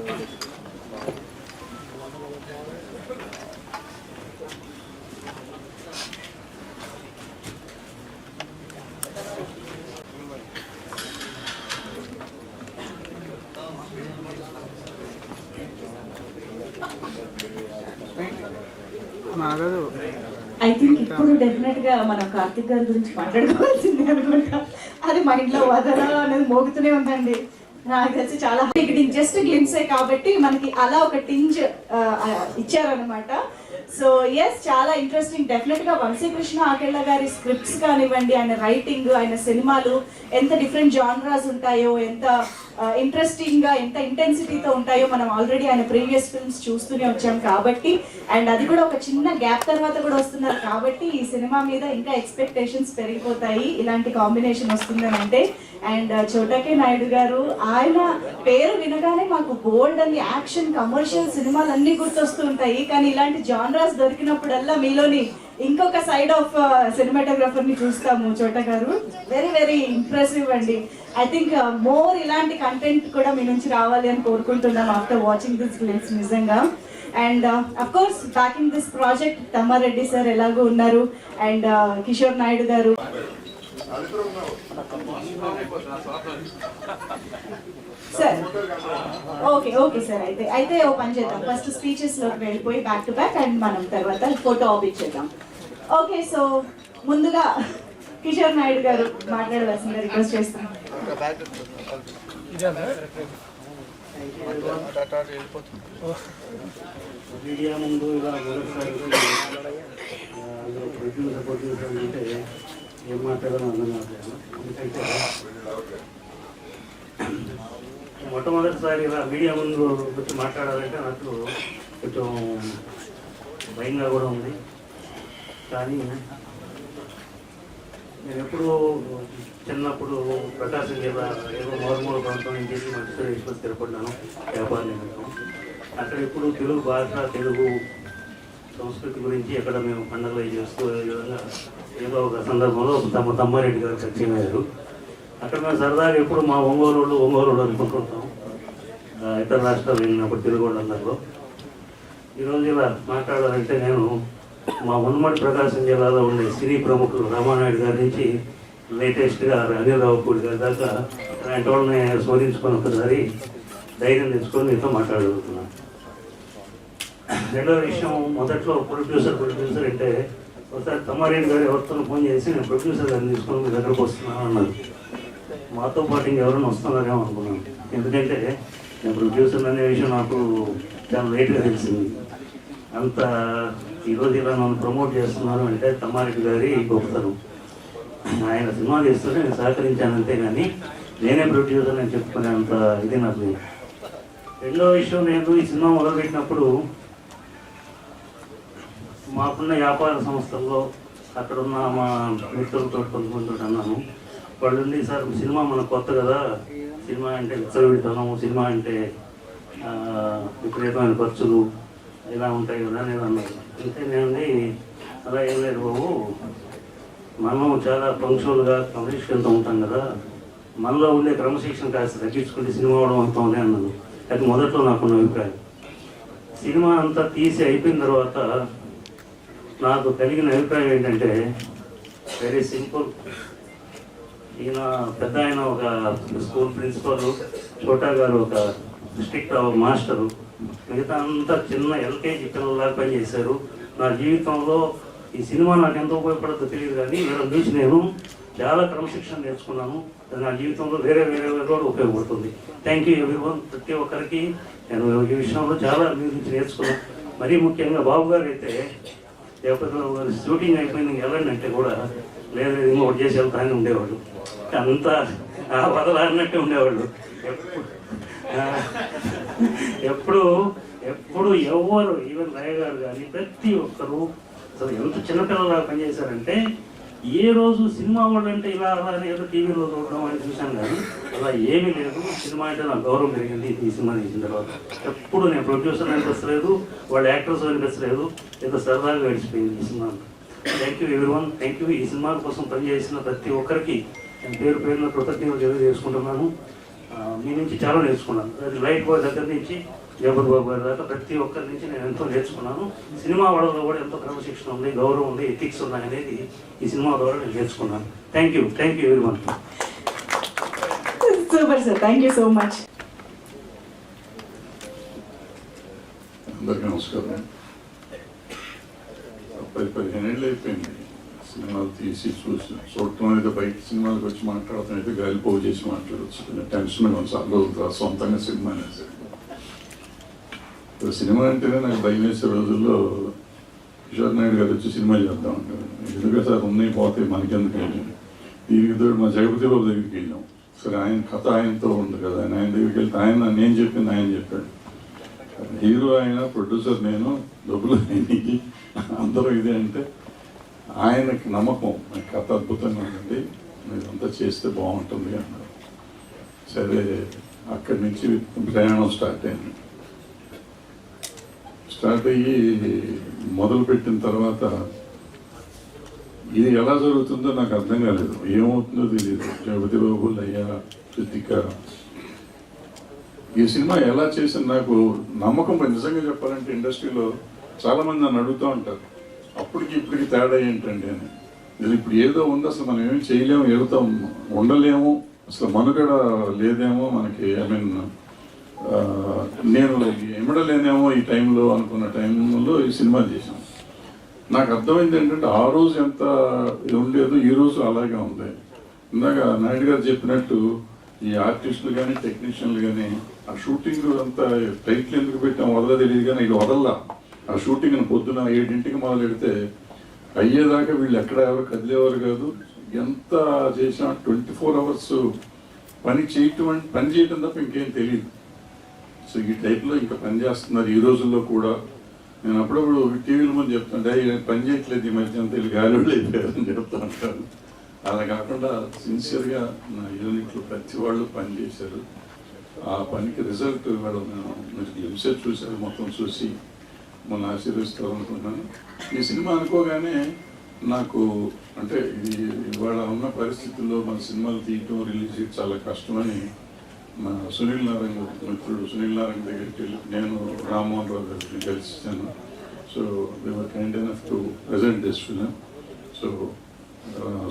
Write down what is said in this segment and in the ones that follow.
I think ఇప్పుడు definite గా మనం కార్తిక్ గారి గురించి మాట్లాడుకోవాల్సిందే అనుకుంటా. అది మైండ్ లో వదలా అనేది మోగుతూనే ఉందండి. నాకు తెలిసి చాలా జస్ట్ గ్లిమ్సే కాబట్టి మనకి అలా ఒక టింజ్ ఇచ్చారనమాట. సో ఎస్, చాలా ఇంట్రెస్టింగ్. డెఫినెట్ గా వంశీకృష్ణ ఆకెళ్ళ గారి స్క్రిప్ట్స్ కానివ్వండి, ఆయన రైటింగ్, ఆయన సినిమాలు ఎంత డిఫరెంట్ జానరాస్ ఉంటాయో, ఎంత ఇంట్రెస్టింగ్ గా, ఎంత ఇంటెన్సిటీతో ఉంటాయో మనం ఆల్రెడీ ఆయన ప్రీవియస్ ఫిల్మ్స్ చూస్తూనే వచ్చాం కాబట్టి, అండ్ అది కూడా ఒక చిన్న గ్యాప్ తర్వాత కూడా వస్తున్నారు కాబట్టి ఈ సినిమా మీద ఇంకా ఎక్స్పెక్టేషన్స్ పెరిగిపోతాయి ఇలాంటి కాంబినేషన్ వస్తుందని అంటే. అండ్ చోటకే నాయుడు గారు, ఆయన పేరు వినగానే మాకు బోల్డ్ అని యాక్షన్ కమర్షియల్ సినిమాలు అన్ని గుర్తొస్తూ ఉంటాయి, కానీ ఇలాంటి జానరాస్ దొరికినప్పుడల్లా మీలోని ఇంకొక సైడ్ ఆఫ్ సినిమాటోగ్రఫర్ ని చూస్తాము చోట గారు. వెరీ వెరీ ఇంప్రెసివ్ అండి. ఐ థింక్ మోర్ ఇలాంటి కంటెంట్ కూడా మీ నుంచి రావాలి అని కోరుకుంటున్నాం ఆఫ్టర్ వాచింగ్ దిస్ ఫిల్మ్స్ నిజంగా. And of course back in this project Tammareddy sir ఎలాగో ఉన్నారు, అండ్ కిషోర్ నాయుడు గారు. సార్ ఓకే ఓకే సార్, అయితే ఓ పని చేద్దాం, ఫస్ట్ స్పీచెస్ లోకి వెళ్ళిపోయి బ్యాక్ టు బ్యాక్ అండ్ మనం తర్వాత ఫోటో ఆఫ్ చేద్దాం. ఓకే, సో ముందుగా కిషోర్ నాయుడు గారు మాట్లాడవలసిందిగా రిక్వెస్ట్ చేస్తాం. మీడియా ముందు ఇలా అంటే ఏం మాట్లాడాలో అర్థం కావట్లేదు. ఎందుకంటే మొట్టమొదటిసారి ఇలా మీడియా ముందు వచ్చి మాట్లాడాలంటే నాకు కొంచెం భయంగా కూడా ఉంది. కానీ నేను ఎప్పుడు చిన్నప్పుడు ప్రకాశం జిల్లా ఏదో మారుమూల ప్రాంతం నుంచి మంచిగా తీసుకొని స్థిరపడ్డాను వ్యాపార నిమిత్తం. అక్కడ ఇప్పుడు తెలుగు భాష, తెలుగు సంస్కృతి గురించి ఎక్కడ మేము పండుగలు చేస్తూ విధంగా ఏదో ఒక సందర్భంలో తమ్మారెడ్డి గారు పరిచయం అయ్యారు. అక్కడ మేము సరదాగా ఎప్పుడు మా ఒంగోలు అనుకుంటుంటాం. ఇతర రాష్ట్రాలు వెళ్ళినప్పుడు తెలుగు వాళ్ళందరిలో. ఈరోజు ఇలా మాట్లాడాలంటే నేను మా ఉమ్మడి ప్రకాశం జిల్లాలో ఉండే సినీ ప్రముఖులు రామానాయుడు గారి నుంచి లేటెస్ట్గా అనిల్ రావుపూడి గారి దాకా అలాంటి వాళ్ళని శోధించుకొని ఒకసారి ధైర్యం తెచ్చుకొని మీతో మాట్లాడగలుగుతున్నాను. రెండో విషయం, మొదట్లో ప్రొడ్యూసర్ అంటే ఒకసారి తమ్మారెడ్డి గారు ఎవరితో ఫోన్ చేసి నేను ప్రొడ్యూసర్ గారిని తీసుకొని మీ దగ్గరకు వస్తున్నాను అన్నారు. మాతో పాటు ఇంకెవరైనా వస్తున్నారేమో అనుకున్నాను. ఎందుకంటే నేను ప్రొడ్యూసర్ అనే విషయం నాకు చాలా లేట్గా తెలిసింది. అంత ఈరోజు ఇలా నన్ను ప్రమోట్ చేస్తున్నారు అంటే తమ్మారెడ్డి గారి గొప్పతనం. ఆయన సినిమా చేస్తుంటే నేను సహకరించాను అంతే, కానీ నేనే ప్రొడ్యూసర్ అని చెప్పుకునే అంత ఇది నాకు. రెండో విషయం, నేను ఈ సినిమా మొదలుపెట్టినప్పుడు మాకున్న వ్యాపార సంస్థల్లో అక్కడున్న మా మిత్రులతో కొంతమంది అన్నాను. వాళ్ళు ఉండి, సార్ సినిమా మనకు కొత్త కదా, సినిమా అంటే విచ్చలవిడితనం, సినిమా అంటే విపరీతమైన ఖర్చులు ఇలా ఉంటాయి కదా నేను అన్నాను. అంటే నేను అలా ఏం లేదు బాబు, మనం చాలా పంక్చువల్గా క్రమశిక్షణతో ఉంటాం కదా, మనలో ఉండే క్రమశిక్షణ కాస్త తగ్గించుకుంటే సినిమా అవడం అవుతామని అన్నాను. అది మొదట్లో నాకున్న అభిప్రాయం. సినిమా అంతా తీసి అయిపోయిన తర్వాత నాకు కలిగిన అభిప్రాయం ఏంటంటే వెరీ సింపుల్. ఈయన పెద్ద ఆయన ఒక స్కూల్ ప్రిన్సిపల్, చోటా గారు ఒక స్ట్రిక్ట్ మాస్టరు, మిగతా అంతా చిన్న ఎల్కేజీ పిల్లల్లాగా పనిచేశారు. నా జీవితంలో ఈ సినిమా నాకు ఎంత ఉపయోగపడుతుందో తెలియదు, కానీ వీళ్ళని చూసి నేను చాలా క్రమశిక్షణ నేర్చుకున్నాను. అది నా జీవితంలో వేరే కూడా ఉపయోగపడుతుంది. Thank you everyone. ప్రతి ఒక్కరికి నేను ఈ విషయంలో చాలా మీ నుంచి నేర్చుకున్నాను. మరీ ముఖ్యంగా బాబు గారు అయితే లేకపోతే షూటింగ్ అయిపోయింది వెళ్ళండి అంటే కూడా లేదు ఇంకొకటి చేసి వెళ్తానే ఉండేవాళ్ళు. అంతా వదలన్నట్టే ఉండేవాళ్ళు. ఎప్పుడు ఎవరు ఈవెన్ రాయ గారు కానీ ప్రతి ఒక్కరు అసలు ఎంత చిన్నపిల్లలా పనిచేశారంటే, ఏ రోజు సినిమా వాళ్ళు అంటే ఇలా అలా ఏదో టీవీలో చూడడం అని చూశాను, కానీ అలా ఏమీ లేదు. సినిమా అంటే నాకు గౌరవం పెరిగింది ఈ సినిమా తీసిన తర్వాత. ఎప్పుడు నేను ప్రొడ్యూసర్ అనిపించలేదు, వాళ్ళ యాక్టర్స్ అనిపించలేదు, ఏదో సరదాగా గడిచిపోయింది ఈ cinema. Thank you everyone. Thank you. ఈ సినిమా కోసం పనిచేసిన ప్రతి ఒక్కరికి నేను పేరున కృతజ్ఞతలు తెలియజేసుకుంటున్నాను. మీ నుంచి చాలా నేర్చుకున్నాను. అది లైట్ బాయ్ దగ్గర నుంచి జగపతి బాబు గారి దాకా ప్రతి ఒక్కరి నుంచి నేను ఎంతో నేర్చుకున్నాను. సినిమా వాళ్ళలో కూడా ఎంతో క్రమశిక్షణ ఉంది, గౌరవం ఉంది, ఎథిక్స్ ఉన్నాయి అనేది ఈ సినిమా ద్వారా నేను నేర్చుకున్నాను. Thank you very much. Super sir, thank you so much. అందరికీ నమస్కారం. 15 ఏళ్ళు అయిపోయింది సినిమాలు తీసి చూడటం అయితే, బయట సినిమాలకు వచ్చి మాట్లాడటం అయితే గాలిపోగు చేసి మాట్లాడవచ్చు. కొంచెం టెన్షన్ కొన్నిసార్లు సొంతంగా సినిమా అనేది. సినిమా అంటేనే నాకు భయం వేసే రోజుల్లో కిషోర్ నాయుడు గారు వచ్చి సినిమా చేద్దాం అంటారు. ఎందుకంటే సార్ ఉన్నాయి పోతే మనకెందుకు వెళ్ళాం. దీనికి తోడు మా జగపతి బాబు దగ్గరికి వెళ్ళాం. సరే ఆయన కథ ఆయనతో ఉంది కదా, ఆయన దగ్గరికి వెళ్తే ఆయన నేను చెప్పింది ఆయన చెప్పాడు. హీరో ఆయన, ప్రొడ్యూసర్ నేను, డబ్బులు ఆయనకి, అందరూ ఇదే అంటే ఆయనకి నమ్మకం కథ అద్భుతంగా ఉందండి, మీరంతా చేస్తే బాగుంటుంది అన్నారు. సరే అక్కడి నుంచి ప్రయాణం స్టార్ట్ అయింది. స్టార్ట్ అయ్యి మొదలుపెట్టిన తర్వాత ఇది ఎలా జరుగుతుందో నాకు అర్థం కాలేదు, ఏమవుతుందో తెలియదు. జగపతి బాబు, లయ్య, కృతిక ఈ సినిమా ఎలా చేసిన నాకు నమ్మకం. నిజంగా చెప్పాలంటే ఇండస్ట్రీలో చాలామంది నన్ను అడుగుతూ ఉంటారు, అప్పటికి ఇప్పటికి తేడా ఏంటండి అని. ఇప్పుడు ఏదో ఉంది, అసలు మనం ఏమీ చేయలేము, ఏదో ఉండలేము, అసలు మనుగడ లేదేమో మనకి. ఐ మీన్ నేను ఎమడలేనేమో ఈ టైంలో అనుకున్న టైంలో ఈ సినిమా చేశాం. నాకు అర్థమైంది ఏంటంటే ఆ రోజు ఎంత ఉండేదో ఈ రోజు అలాగే ఉంది. ఇందాక నాయుడు గారు చెప్పినట్టు ఈ ఆర్టిస్టులు కానీ టెక్నీషియన్లు కానీ ఆ షూటింగ్ అంతా టైట్లు ఎందుకు పెట్టాం వదల తెలియదు, కానీ ఇది వదల్లా. ఆ షూటింగ్ని పొద్దున 7 మొదలు పెడితే అయ్యేదాకా వీళ్ళు ఎక్కడ ఎవరు కదిలేవారు కాదు. ఎంత చేసినా 24 hours పని చేయటం తప్ప ఇంకేం తెలియదు. సో ఈ టైప్లో ఇంకా పని చేస్తున్నారు ఈ రోజుల్లో కూడా. నేను అప్పుడప్పుడు టీవీల ముందు చెప్తాను, పని చేయట్లేదు ఈ మధ్య అంతా వీళ్ళు గాలిలో అయిపోయారని చెప్తూ ఉంటాను. అలా కాకుండా సిన్సియర్గా నా యూనిట్లో ప్రతి వాళ్ళు పని చేశారు. ఆ పనికి రిజల్ట్ ఇవాళ మీరు గ్లిమ్సెట్ చూశారు, మొత్తం చూసి మొన్న ఆశీర్వదిస్తారు అనుకుంటున్నాను. ఈ సినిమా అనుకోగానే నాకు అంటే ఇది ఇవాళ ఉన్న పరిస్థితుల్లో మన సినిమాలు తీయటం, రిలీజ్ చేయడం చాలా కష్టమని మా సునీల్ నారాయణ మిత్రుడు సునీల్ నారాయణ దగ్గరికి వెళ్ళి నేను రామ్మోహన్ రావు గారికి కలిసాను. So they were kind enough to present this film. So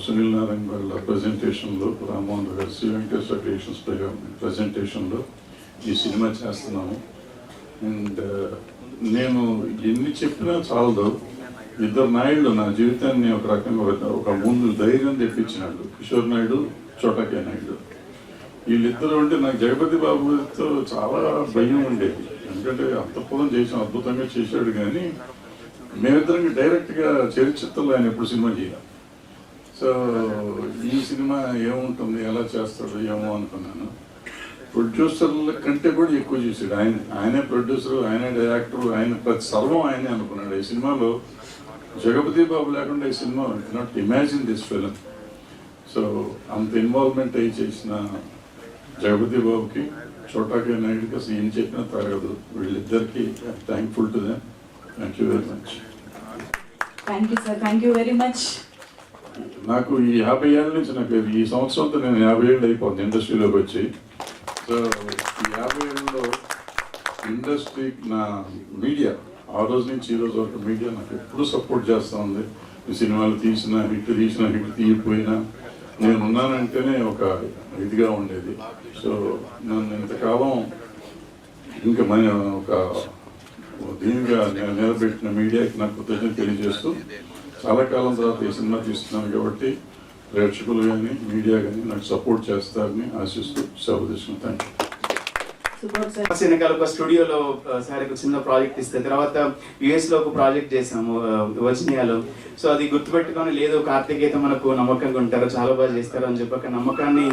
Sunil Narayana వాళ్ళ ప్రజెంటేషన్లో, రామ్మోహన్ రావు గారు శ్రీ వెంకటేశ్వర క్రియేషన్స్ ప్రజెంటేషన్లో ఈ సినిమా చేస్తున్నాము. అండ్ నేను ఎన్ని చెప్పినా చాలదు. 2 నాయుడు నా జీవితాన్ని ఒక రకంగా ఒక ముందు ధైర్యం తెప్పించినాడు. కిషోర్ నాయుడు, చోటకే నాయుడు. వీళ్ళిద్దరు అంటే నాకు జగపతి బాబుతో చాలా భయం ఉండేది. ఎందుకంటే అంతఃపురం చేసాం, అద్భుతంగా చేశాడు. కానీ మేమిద్దరం డైరెక్ట్గా చరిత్రలో ఆయన ఎప్పుడు సినిమా చేయాలి. సో ఈ సినిమా ఏముంటుంది, ఎలా చేస్తాడు ఏమో అనుకున్నాను. ప్రొడ్యూసర్ల కంటే కూడా ఎక్కువ చేశాడు ఆయన. ఆయనే ప్రొడ్యూసరు, ఆయనే డైరెక్టరు, ఆయన ప్రతి సర్వం ఆయనే అనుకున్నాడు. ఈ సినిమాలో జగపతి బాబు లేకుండా ఈ cinema not imagine this film. So అంత ఇన్వాల్వ్మెంట్ అయ్యి చేసిన జగపతి బాబుకి, చోటాకే నాయుడుకి అసలు ఏం చెప్పినా తరగదు. వీళ్ళిద్దరికి thankful to them. Thank you very much. Thank you sir, thank you very much. నాకు ఈ 50 ఏళ్ళ నుంచి, నాకు ఈ సంవత్సరంతో నేను 50 ఏళ్ళు అయిపోతుంది ఇండస్ట్రీలోకి వచ్చి. సో ఈ 50 ఏళ్ళలో ఇండస్ట్రీ, నా మీడియా ఆ రోజు నుంచి ఈ రోజు వరకు మీడియా నాకు ఎప్పుడూ సపోర్ట్ చేస్తూ ఉంది. ఈ సినిమాలు తీసిన హిట్ తీయకపోయినా నేను ఉన్నానంటేనే ఒక ఇదిగా ఉండేది. సో నన్ను ఇంతకాలం ఇంకా మన ఒక దీనిగా నిలబెట్టిన మీడియాకి నాకు కృతజ్ఞత తెలియజేస్తూ, చాలా కాలం తర్వాత ఈ సినిమా తీస్తున్నాను కాబట్టి ప్రేక్షకులు కానీ మీడియా కానీ నాకు సపోర్ట్ చేస్తారని ఆశిస్తూ సెలవు తీసుకుంటాను. వెనకాల ఒక స్టూడియోలో సార్ ఒక చిన్న ప్రాజెక్ట్ ఇస్తే, తర్వాత యుఎస్ లో ఒక ప్రాజెక్ట్ చేసాము వర్జీనియాలో. సో అది గుర్తుపెట్టుకొని, లేదు కార్తికేయతో మనకు నమ్మకంగా ఉంటారు, చాలా బాగా చేస్తారు అని చెప్పి ఒక నమ్మకాన్ని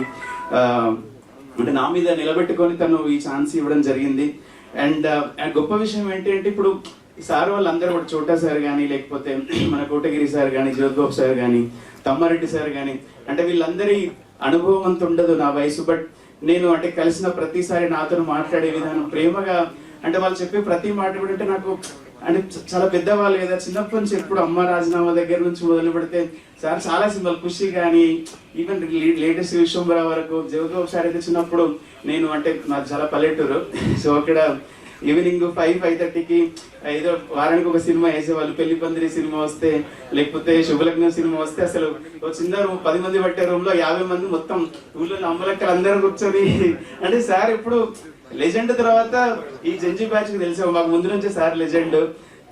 అంటే నా మీద నిలబెట్టుకొని తను ఈ ఛాన్స్ ఇవ్వడం జరిగింది. అండ్ గొప్ప విషయం ఏంటంటే, ఇప్పుడు సార్ వాళ్ళందరూ కూడా చోటా సార్ కానీ, లేకపోతే మన కోటగిరి సార్ కానీ, జ్యోతిబాబు సార్ కానీ, తమ్మారెడ్డి సార్ కానీ, అంటే వీళ్ళందరి అనుభవం అంత ఉండదు నా వయసు. బట్ నేను అంటే కలిసిన ప్రతిసారి నాతో మాట్లాడే విధానం ప్రేమగా, అంటే వాళ్ళు చెప్పే ప్రతి మాట కూడా అంటే నాకు అంటే చాలా పెద్దవాళ్ళు కదా. చిన్నప్పటి నుంచి ఎప్పుడు అమ్మ రాజీనామా దగ్గర నుంచి మొదలు పెడితే సార్ చాలా సినిమాలు, ఖుషి కానీ, ఈవెన్ లేటెస్ట్ విశ్వంబర వరకు, జగబాబు సార్ అయితే చిన్నప్పుడు నేను అంటే నాది చాలా పల్లెటూరు. సో అక్కడ ఈవినింగ్ 5-5:30కి ఏదో వారానికి ఒక సినిమా వేసేవాళ్ళు. పెళ్లి పందిరి సినిమా వస్తే, లేకపోతే శుభలగ్నం సినిమా వస్తే అసలు ఒక చిన్న రూమ్ 10 మంది పట్టే రూమ్ లో 50 మంది మొత్తం ఊళ్ళో అమ్మలక్కలు అందరూ కూర్చొని, అంటే సార్ ఇప్పుడు లెజెండ్ తర్వాత ఈ జంజీ బ్యాచ్ కి తెలిసాము, మాకు ముందు నుంచే సార్ లెజెండ్.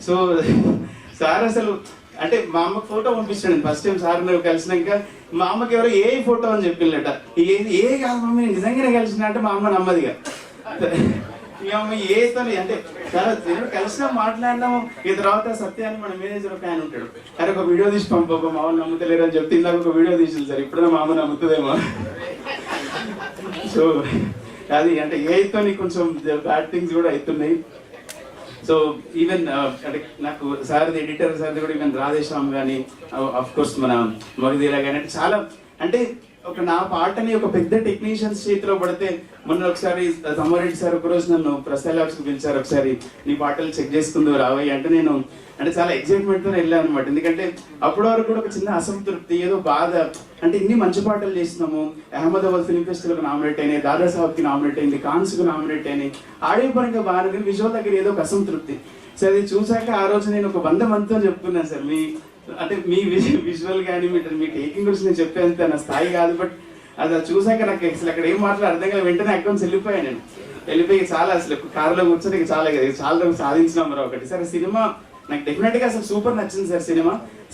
సో సార్ అసలు అంటే మా అమ్మకి ఫోటో పంపించాడు ఫస్ట్ టైం సార్ కలిసినాక. మా అమ్మకి ఎవరో ఏ ఫోటో అని చెప్పిందట. ఏ కాదు మమ్మీ నిజంగానే కలిసిన అంటే మా అమ్మ నమ్మదిగా. ఇక అమ్మ ఏతో అంటే చాలా కలిసినా మాట్లాడినాము. ఈ తర్వాత సత్యాన్ని మన మేనేజర్ ఒక ఆయన ఉంటాడు, అరే ఒక వీడియో తీసి పంప మా అమ్మ నమ్ముతలేరు అని చెప్తే ఇందాక ఒక వీడియో తీసింది సార్, ఇప్పుడైనా మా అమ్మ నమ్ముతుందేమో. సో అది అంటే ఏతో కొంచెం బ్యాడ్ థింగ్స్ కూడా అవుతున్నాయి. సో ఈవెన్ అంటే నాకు సార్ ఎడిటర్ సార్ కూడా ఈవెన్ రాధేశ్యామ్ కానీ అఫ్ కోర్స్ మన మగధీరా కానీ అంటే చాలా అంటే ఒక నా పాటని ఒక పెద్ద టెక్నీషియన్స్ చేతిలో పడితే, మొన్న ఒకసారి తమ్మారెడ్డి సార్ ఒకరోజు నన్ను ప్రసాద్ ల్యాబ్స్కి పిలిచారు, ఒకసారి నీ పాటలు చెక్ చేసుకుందు రావయ్య అంటే నేను అంటే చాలా ఎక్సైట్మెంట్తో వెళ్ళాను అనమాట. ఎందుకంటే అప్పటి వరకు కూడా ఒక చిన్న అసంతృప్తి, ఏదో బాధ, అంటే ఇన్ని మంచి పాటలు చేసినాము, అహ్మదాబాద్ ఫిల్మ్ ఫెస్టివల్కి నామినేట్ అయినాయి, దాదాసాహెబ్కి నామినేట్ అయింది, కాన్స్కి నామినేట్ అయినాయి, ఆడియో పరంగా బాగా విజువల్ దగ్గర ఏదో ఒక అసంతృప్తి. సో అది చూసాక ఆ రోజు నేను ఒక 100 మందితో చెప్పుకున్నాను సార్, మీ అంటే మీ విజువల్ కానీ మీ టేకింగ్ గురించి నేను చెప్పేంత నా స్థాయి కాదు, బట్ అది చూసాక నాకు అసలు అక్కడ ఏం మాట్లాడారు అర్థం కాదు. వెంటనే అకౌంట్స్ వెళ్ళిపోయాను నేను. వెళ్ళిపోయి చాలా అసలు కారులో కూర్చొని చాలా సాధించినాం మరి ఒకటి. సరే సినిమా నాకు డెఫినెట్గా అసలు సూపర్ నచ్చింది సార్.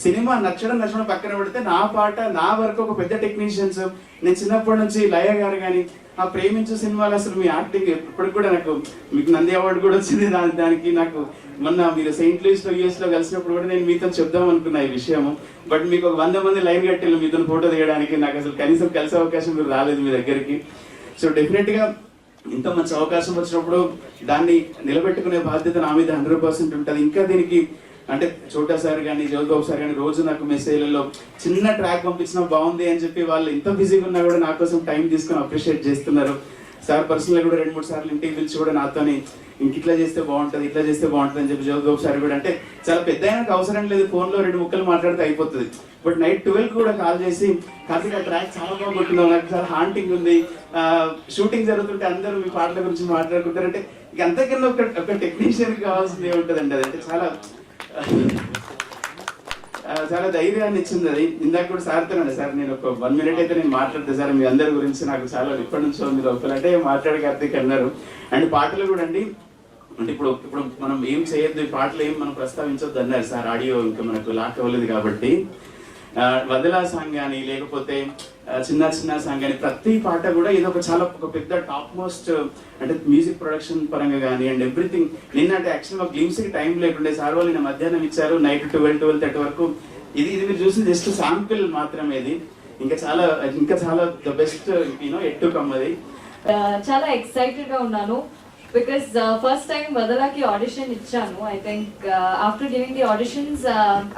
సినిమా నచ్చడం పక్కన పెడితే నా పాట నా వరకు ఒక పెద్ద టెక్నీషియన్స్, నేను చిన్నప్పటి నుంచి లయ గారు కానీ ఆ ప్రేమించు సినిమాలో అసలు మీ యాక్టింగ్ ఇప్పటికి కూడా నాకు మీకు నంది అవార్డు కూడా వచ్చింది దానికి. నాకు మొన్న మీరు సెయింట్ లూయిస్లో యూఎస్లో కలిసినప్పుడు కూడా నేను మీతో చెప్దాం అనుకున్నా ఈ విషయము, బట్ మీకు ఒక 100 మంది లైన్ కట్టిల్లు మీతో ఫోటో దిగడానికి, నాకు అసలు కనీసం కలిసే అవకాశం మీరు రాలేదు మీ దగ్గరికి. సో డెఫినెట్గా ఇంత మంచి అవకాశం వచ్చినప్పుడు దాన్ని నిలబెట్టుకునే బాధ్యత నా మీద 100% ఉంటుంది. ఇంకా దీనికి అంటే చోటా సార్ కానీ జోల్బాబు సార్ కానీ రోజు నాకు మెసేజ్లలో చిన్న ట్రాక్ పంపించినా బాగుంది అని చెప్పి వాళ్ళు ఎంత బిజీగా ఉన్నా కూడా నా కోసం టైం తీసుకొని అప్రిషియేట్ చేస్తున్నారు. సార్ పర్సనల్గా కూడా 2-3 సార్లు ఇంటికి పిలిచి కూడా నాతోని ఇట్లా చేస్తే బాగుంటుంది, ఇట్లా చేస్తే బాగుంటుంది అని చెప్పి జోల్బాబు సార్ కూడా అంటే చాలా పెద్ద అయినాక అవసరం లేదు, ఫోన్లో 2 ముక్కలు మాట్లాడితే అయిపోతుంది. బట్ నైట్ 12 కూడా కాల్ చేసి కార్తీక్ ఆ ట్రాక్ చాలా బాగుంటుందో, నాకు చాలా హాంటింగ్ ఉంది, షూటింగ్ జరుగుతుంటే అందరూ మీ పాటల గురించి మాట్లాడుకుంటారంటే ఇక అంతకన్నా ఒక టెక్నీషియన్ కావాల్సింది ఏముంటుందండి. అది అంటే చాలా ధైర్యాన్ని ఇచ్చింది అది. ఇందాక కూడా సార్తో సార్ నేను ఒక 1 minute అయితే నేను మాట్లాడతాను సార్ మీ అందరి గురించి, నాకు చాలా ఇప్పటి నుంచో మీరు ఒకరంటే మాట్లాడే కార్తీక్ అన్నారు. అండ్ పాటలు కూడా అండి అంటే ఇప్పుడు మనం ఏం చేయొద్దు, ఈ పాటలు ఏం మనం ప్రస్తావించొద్దు అన్నారు సార్, ఆడియో ఇంకా మనకు లాక్ అవ్వలేదు కాబట్టి. వదలా సాంగ్ కానీ లేకపోతే చిన్న సాంగ్ కానీ ప్రతి పాట కూడా ఏదో ఒక పెద్ద టాప్ మోస్ట్ అంటే మ్యూజిక్ ప్రొడక్షన్ పరంగా కానీ అండ్ ఎవ్రీథింగ్. నిన్న అంటే యాక్చువల్గా గ్లిమ్స్కి టైం లేకుండే, సార్ వాళ్ళు నిన్న మధ్యాహ్నం ఇచ్చారు, నైట్ 12-12:30 వరకు. ఇది మీరు చూసి జస్ట్ శాంపిల్ మాత్రమే, ఇది ఇంకా చాలా the best at to come. అది చాలా ఎక్సైటెడ్ గా ఉన్నాను బికాస్ ఫస్ట్ టైం వదలాకి ఆడిషన్ ఇచ్చాను. I think after giving the auditions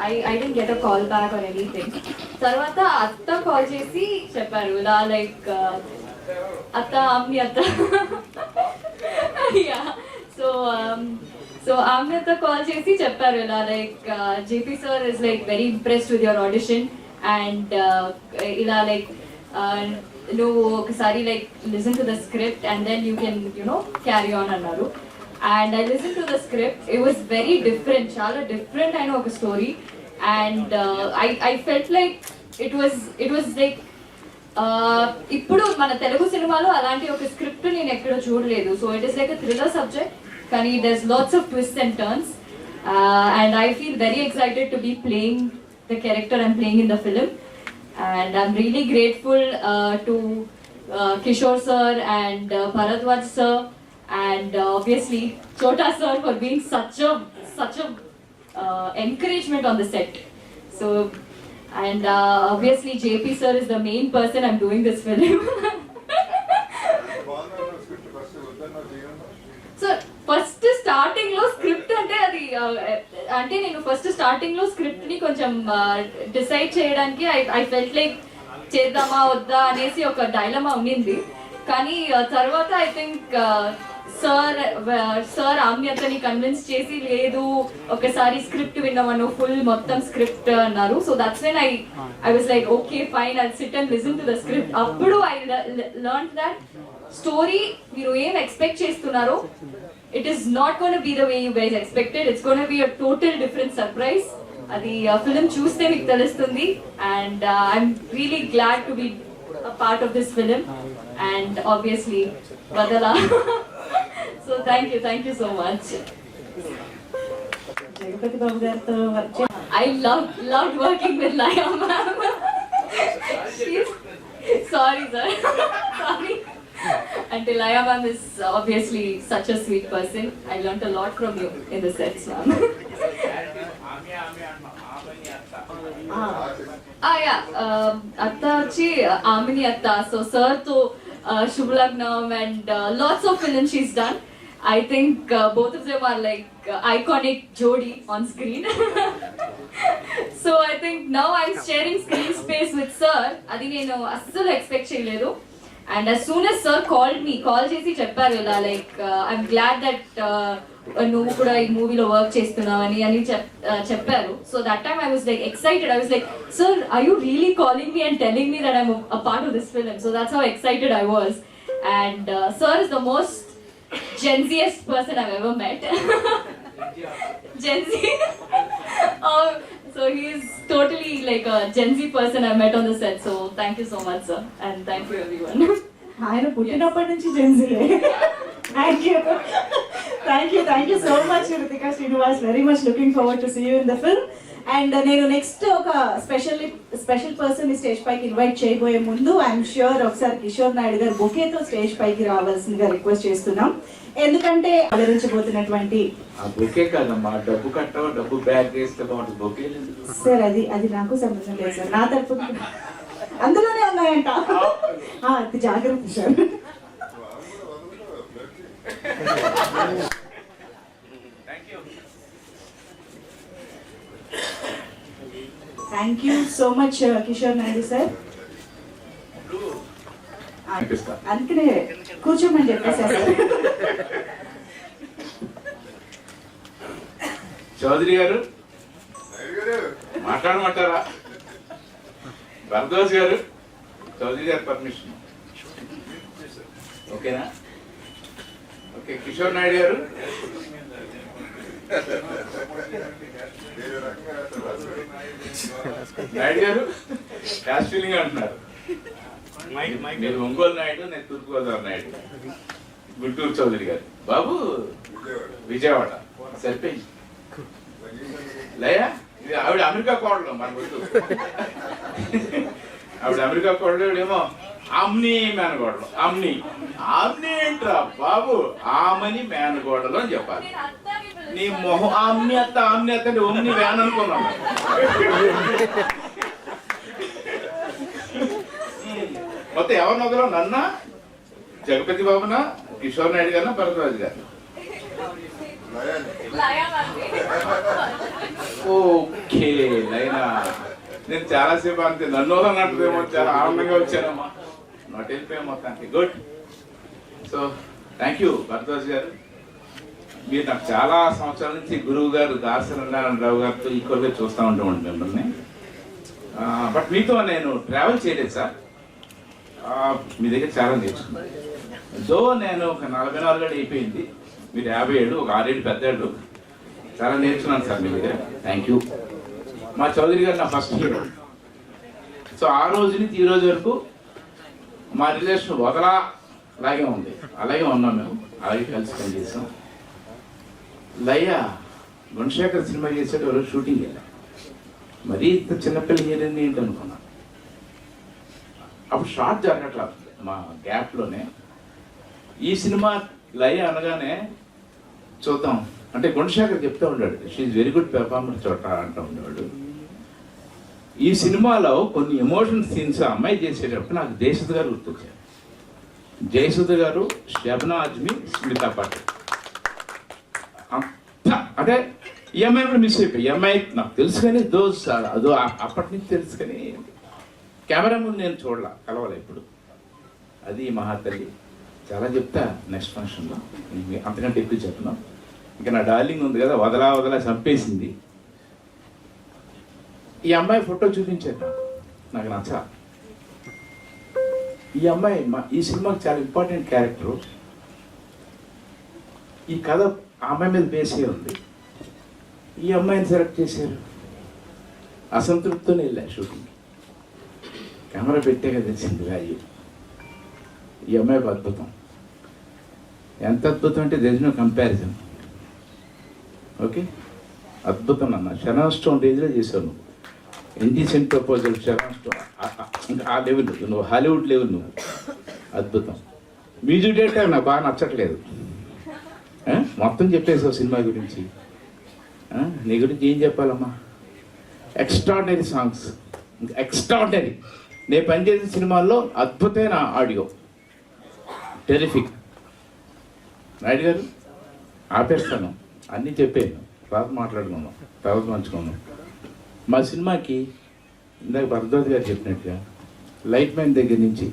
I didn't get a call back or anything. తర్వాత అత్త కాల్ చేసి చెప్పారు ఇలా లైక్ అత్త ఆమ్ని అత్త సో ఆమ్ని అత్త కాల్ చేసి చెప్పారు ఇలా like JP sir is like very impressed with your audition and ఇలా లైక్ నువ్వు ఒకసారి like listen to the script and then you can carry on అన్నారు. And I listen to the script, it was very different, చాలా different అయిన ఒక story. And I felt like it was like ఇప్పుడు మన తెలుగు సినిమాలో అలాంటి ఒక స్క్రిప్ట్ నేను ఎక్కడో చూడలేదు. So it is like a thriller subject కానీ there's lots of twists and turns and I feel very excited to be playing the character I'm playing in the film. And I'm really grateful to Kishore sir and Bharadwaj sir and obviously Chota sir for being such a encouragement on the set. So and obviously JP sir is the main person I'm doing this film. So first starting లో script అంటే నేను first starting లో script ని కొంచెం decide చేయడానికి I felt like చేద్దామా వద్దా అనేసి ఒక డైలమా ఉండింది. కానీ తర్వాత ఐ థింక్ సార్ ఆమ్యతని కన్విన్స్ చేసి లేదు ఒకసారి స్క్రిప్ట్ విన్నామను ఫుల్ మొత్తం స్క్రిప్ట్ అన్నారు. So that's when I was like okay fine I'll sit and listen to the script. అప్పుడు ఐ లెర్న్ దట్ స్టోరీ మీరు ఏం ఎక్స్పెక్ట్ చేస్తున్నారో it is not gonna be the way you guys expected. It's gonna be a total different surprise. అది film చూస్తే మీకు తెలుస్తుంది. And I'm really glad to B a part of this film, and obviously Badala. So thank you so much. Jagapathi Babu గారితో work చే I loved working with Laya ma'am. Sorry sir. Sorry. And Laya ma'am is obviously such a sweet person. I learnt a lot from you in the sets, ma'am. Yeah, Atta chi Amini Atta. So sir to Shubhlagnam and lots of films she's done. I think both of them are like iconic jodi on screen. So I think now I'm sharing screen space with sir. Adi nenu assalu expect cheyaledu. And as soon as sir called me, call chesi chepparu ila like I'm glad that నువ్వు కూడా ఈ మూవీలో work చేస్తున్నావని అని చెప్పారు. So that time I was like excited. I was like, sir are you really calling me and telling me that I'm a part of this film? So that's how excited I was. And sir is the most genziest person I've ever met. Gen Z. So he is totally like a Gen Z person I met on the set. So thank you so much sir, and thank you everyone. ఆయన పుట్టినప్పటి నుంచి జెన్జీలే. Thank you so much Ritika Srinivas. Very much looking forward to see you in the film. And నేను next ఒక special person ని stage పైకి invite చేయబోయే ముందు ఐఎమ్ ష్యూర్ ఒకసారి కిషోర్ నాయుడు గారు బొకేతో స్టేజ్ పైకి రావాల్సిందిగా రిక్వెస్ట్ చేస్తున్నాం. ఎందుకంటే ఆదరించబోతున్నటువంటి బొకే కాదమ్మా, డబ్బు కట్టవ, డబ్బు బ్యాగ్ వేస్తే బాగుంటుంది. బొకే సార్ అది నాకు సంబంధం లేదు సార్. నా తరఫు అందులోనే ఉన్నాయంట. అది జాగ్రత్త sir. Thank you so much Kishore Naidu sir. అందుకనే కూర్చోమని చెప్పేసారు సార్. చౌదరి గారు మాట్లాడమంటారా? భరద్వాజ్ గారు, చౌదరి గారు పర్మిషన్ ఓకేనా? ఓకే. కిషోర్ నాయుడు గారు, నాయుడు గారు క్యాష్ ఫీలింగ్ అంటున్నారు. మీరు ఒంగోలు నాయుడు, నేను తూర్పుగోదావరి నాయుడు. గుంటూరు చౌదరి గారు, బాబు విజయవాడ. సరిపోయింది. లయ ఇది ఆవిడ అమెరికా కోడలు, మన గుర్తు. ఆవిడ అమెరికా కోడలు ఏమో ఆమ్ని మేనగోడలు. ఆమ్ని ఏంట్రా బాబు, ఆమని మేనగోడలు అని చెప్పాలి. నీ మొహం ఆమ్ని అత్త అంటే ఓమ్ని వ్యాన్ అనుకున్నాను. మొత్తం ఎవరు నగలో నన్న, జగపతి బాబున, కిషోర్ నాయుడు గారు, భరద్వాజ్ గారు. ఓకే లైనా. నేను చాలాసేపు అంతే నన్ను అన్నట్టుదేమో, చాలా ఆనందంగా వచ్చానమ్మా. నాట్ వెళ్ళిపోయా మొత్తానికి. Good. So thank you Bharadwaj గారు. మీరు నాకు చాలా సంవత్సరాల నుంచి గురువు గారు దాసనారాయణరావు గారితో ఈక్వల్గా చూస్తూ ఉంటామండి మిమ్మల్ని. బట్ మీతో నేను ట్రావెల్ చేయలేదు సార్. మీ దగ్గర చాలా నేర్చుకున్నాను. సో నేను ఒక 44 ఏళ్ళు అయిపోయింది, మీరు 57, ఒక 6 ఏళ్ళు పెద్దాళ్ళు. చాలా నేర్చుకున్నాను సార్ మీ దగ్గర. Thank you. మా చౌదరి గారు నా ఫస్ట్ హీరో. సో ఆ రోజు నుంచి ఈ రోజు వరకు మా రిలేషన్ వదలాగే ఉంది. అలాగే ఉన్నాం మేము, అలాగే కలిసి పనిచేసాం. లయ గుణశేఖర్ సినిమా చేసేటప్పుడు షూటింగ్ వెళ్ళా. మరీ ఇంత చిన్నపిల్ల హీరోయిన్ ఏంటి అనుకున్నా. అప్పుడు షార్ట్ జరగట్లా మా గ్యాప్లోనే. ఈ సినిమా లయ అనగానే చూద్దాం అంటే గుణశేఖర్ చెప్తూ ఉన్నాడు, షీఈ్ వెరీ గుడ్ పెర్ఫార్మర్ చోట అంటూ ఉండేవాడు. ఈ సినిమాలో కొన్ని ఎమోషనల్ సీన్స్ అమ్మాయి చేసేటప్పుడు నాకు జయసుధ గారు గుర్తొచ్చారు. జయసుధ గారు, శబనా ఆజ్మీ, స్మితా పాటిల్. అంటే ఈ అమ్మాయి కూడా మిస్ అయిపోయి. ఈ అమ్మాయి నాకు తెలుసు కానీ అదో అప్పటి నుంచి తెలుసు కానీ కెమెరా ముందు నేను చూడలా, కలవాలి ఇప్పుడు. అది మహాతల్లి. చాలా చెప్తా నెక్స్ట్ ఫంక్షన్లో, అంతకంటే ఎక్కువ చెప్తున్నాం. ఇంకా నా డార్లింగ్ ఉంది కదా, వదలా చంపేసింది. ఈ అమ్మాయి ఫోటో చూపించారు నాకు నచ్చ. ఈ అమ్మాయి ఈ సినిమాకి చాలా ఇంపార్టెంట్ క్యారెక్టరు. ఈ కథ ఆ అమ్మాయి మీద బేసే ఉంది. ఈ అమ్మాయిని సెలెక్ట్ చేశారు. అసంతృప్తితోనే వెళ్ళా షూటింగ్. కెమెరా పెట్టే కదా తెలిసింది వాల్యూ. ఈ అమ్మాయి అద్భుతం. ఎంత అద్భుతం అంటే there is no comparison. Okay, అద్భుతం అన్న. షెరాన్ స్టోన్ రేంజ్లో చేశావు నువ్వు. ఇండిసెంట్ ప్రపోజల్, షెరాన్ స్టోన్, ఇంకా ఆ లెవెల్ నువ్వు, హాలీవుడ్ లెవెల్ నువ్వు. అద్భుతం. మ్యూజిక్ డైరెక్టర్ నాకు బాగా నచ్చట్లేదు. మొత్తం చెప్పేసావు సినిమా గురించి. నీ గురించి ఏం చెప్పాలమ్మా? Extraordinary songs, extraordinary. నేను పనిచేసిన సినిమాల్లో అద్భుతమైన ఆడియో, టెరిఫిక్. నాయుడు గారు ఆపేస్తాను, అన్నీ చెప్పాను, తర్వాత మాట్లాడుకుందాం, తర్వాత పంచుకుందాం. మా సినిమాకి ఇందాక భరద్వాజ్ గారు చెప్పినట్టుగా లైట్ మ్యాన్ దగ్గర నుంచి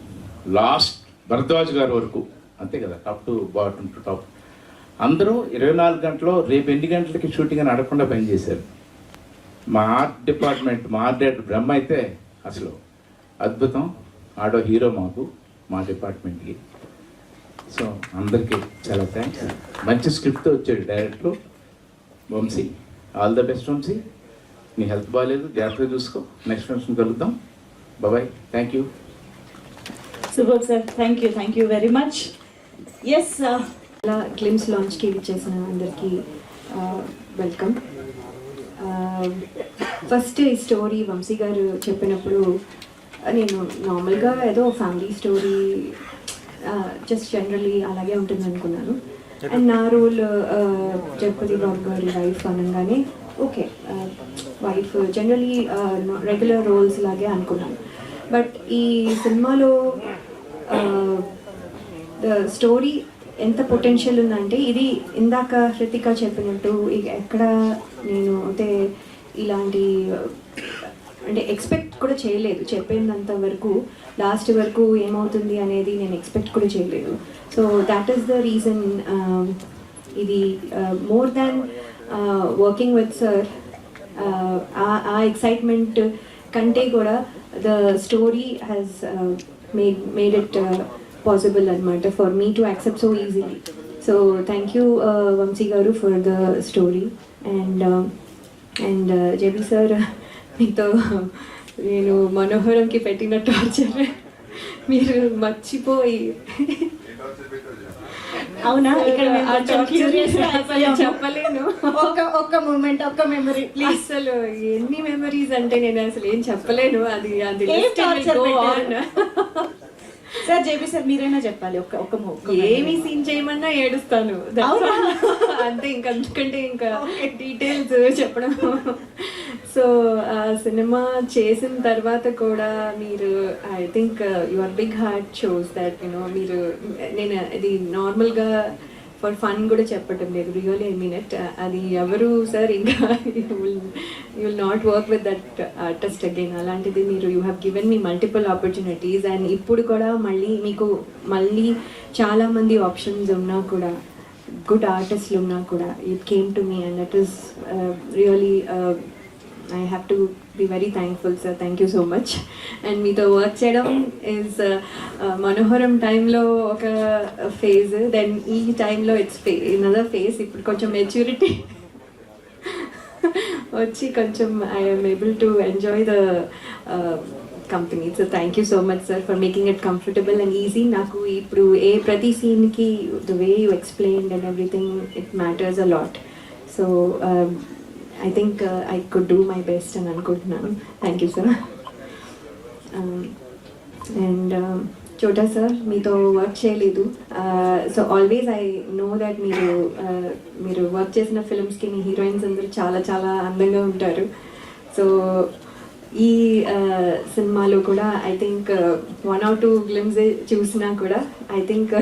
లాస్ట్ భరద్వాజ్ గారి వరకు, అంతే కదా, top to bottom to top, అందరూ 24 గంటలు రేపు ఎన్ని గంటలకి షూటింగ్ అని అడగకుండా పనిచేశారు. మా ఆర్ట్ డిపార్ట్మెంట్, మా ఆర్ట్ డైరెక్టర్ బ్రహ్మ అయితే అసలు అద్భుతం. ఆడో హీరో మాకు, మా డిపార్ట్మెంట్కి. సో అందరికీ చాలా థ్యాంక్స్. మంచి స్క్రిప్ట్తో వచ్చాడు director Vamsi. All the best Vamsi. నీ హెల్త్ బాగాలేదు, జాగ్రత్తగా చూసుకో. నెక్స్ట్ ఫంక్షన్ కలుద్దాం. Bye. Thank you. Super sir, thank you very much. Yes, అలా గ్లిమ్స్ లాంచ్కి చేసిన అందరికీ వెల్కమ్. ఫస్ట్ ఈ స్టోరీ వంశీ గారు చెప్పినప్పుడు నేను నార్మల్గా ఏదో ఫ్యామిలీ స్టోరీ జస్ట్ జనరలీ అలాగే ఉంటుంది అనుకున్నాను. అండ్ నా రోల్ జగపతి బాబు గారి వైఫ్ అనగానే okay, wife generally regular roles లాగే అనుకున్నాను. బట్ ఈ సినిమాలో ద స్టోరీ ఎంత పొటెన్షియల్ ఉందంటే, ఇది ఇందాక హృతిక చెప్పినట్టు ఎక్కడ నేను అయితే ఇలాంటి అంటే ఎక్స్పెక్ట్ కూడా చేయలేదు. చెప్పేంత వరకు లాస్ట్ వరకు ఏమవుతుంది అనేది నేను ఎక్స్పెక్ట్ కూడా చేయలేదు. So that is the reason. ఇది more than working with sir, ఆ ఎక్సైట్మెంట్ కంటే కూడా the story has made it possible anamata for me to accept so easily. So thank you Vamsi garu for the story. And JB sir, meeto nenu Manoharam ki pettina torture మీరు మర్చిపోయి అవునా? ఇక్కడ చెప్పలేను. ఒక్క moment, ఒక్క memory please. అసలు ఎన్ని memories అంటే నేను అసలు ఏం చెప్పలేను. అది సార్ జేబీ సార్ మీరైనా చెప్పాలి. ఏమి సీన్ చేయమన్నా ఏడుస్తాను అంతే. అంతకంటే ఇంకా డీటెయిల్స్ చెప్పడం. సో ఆ సినిమా చేసిన తర్వాత కూడా మీరు, I think your big heart shows that మీరు, నేను ఇది నార్మల్గా ఫర్ ఫన్ కూడా చెప్పటం లేదు, రియల్లీ ఐ మీన్ ఇట్. అది ఎవరు సార్ ఇంకా you will not work with that artist again. అలాంటిది మీరు, you have given me multiple opportunities. And ఇప్పుడు కూడా మీకు చాలామంది ఆప్షన్స్ ఉన్నా కూడా, గుడ్ ఆర్టిస్ట్లు ఉన్నా కూడా, it came to me and that is really I have to be very thankful, sir. Thank you so much. And meeto work cheyadam is Manoharam time lo oka phase, then ee time lo it's another phase. Ippudu koncham maturity vachi koncham I am able to enjoy the company. So thank you so much, sir, for making it comfortable and easy. Naku ippudu prati scene ki the way you explained and everything, it matters a lot. So I think I could do my best and anukuntunnanu. Thank you, sir. And Chota sir, meeto work cheyaledu. So always I know that మీరు work చేసిన ఫిల్మ్స్కి మీ heroines అందరూ చాలా చాలా అందంగా ఉంటారు. So ఈ సినిమాలో కూడా ఐ థింక్ 1 or 2 గ్లిమ్స్ చూసినా కూడా I think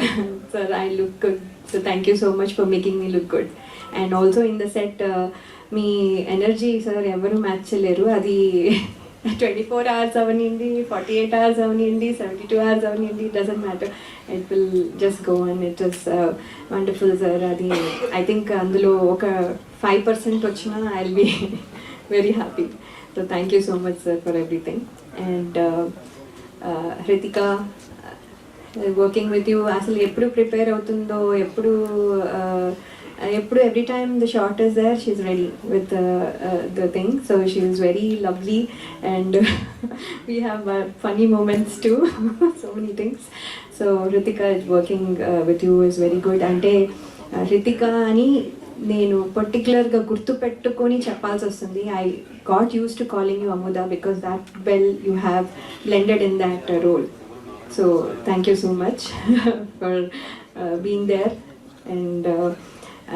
sir I look good. So thank you so much for making me look good. And also in the set me energy sir ఎవరు మ్యాచ్ చేయలేరు. అది 24 hours అవనివ్వండి, 48 hours అవనివ్వండి, 72 hours అవనివ్వండి, doesn't matter. It will just go and it is wonderful sir. అది I think అందులో ఒక 5% వచ్చినా I will be very happy. So thank you so much sir for everything. And Hrithika, working with you. అసలు ఎప్పుడు prepare అవుతుందో, ఎప్పుడు every time the shot is there, she is ready with the thing. So she is very lovely and we have funny moments too, so many things. So Hrithika working with you is very good. అంటే హృతిక అని నేను పర్టికులర్గా గుర్తు పెట్టుకొని చెప్పాల్సి వస్తుంది. I got used to calling you Amuda because that well you have blended in that role. So thank you so much for being there.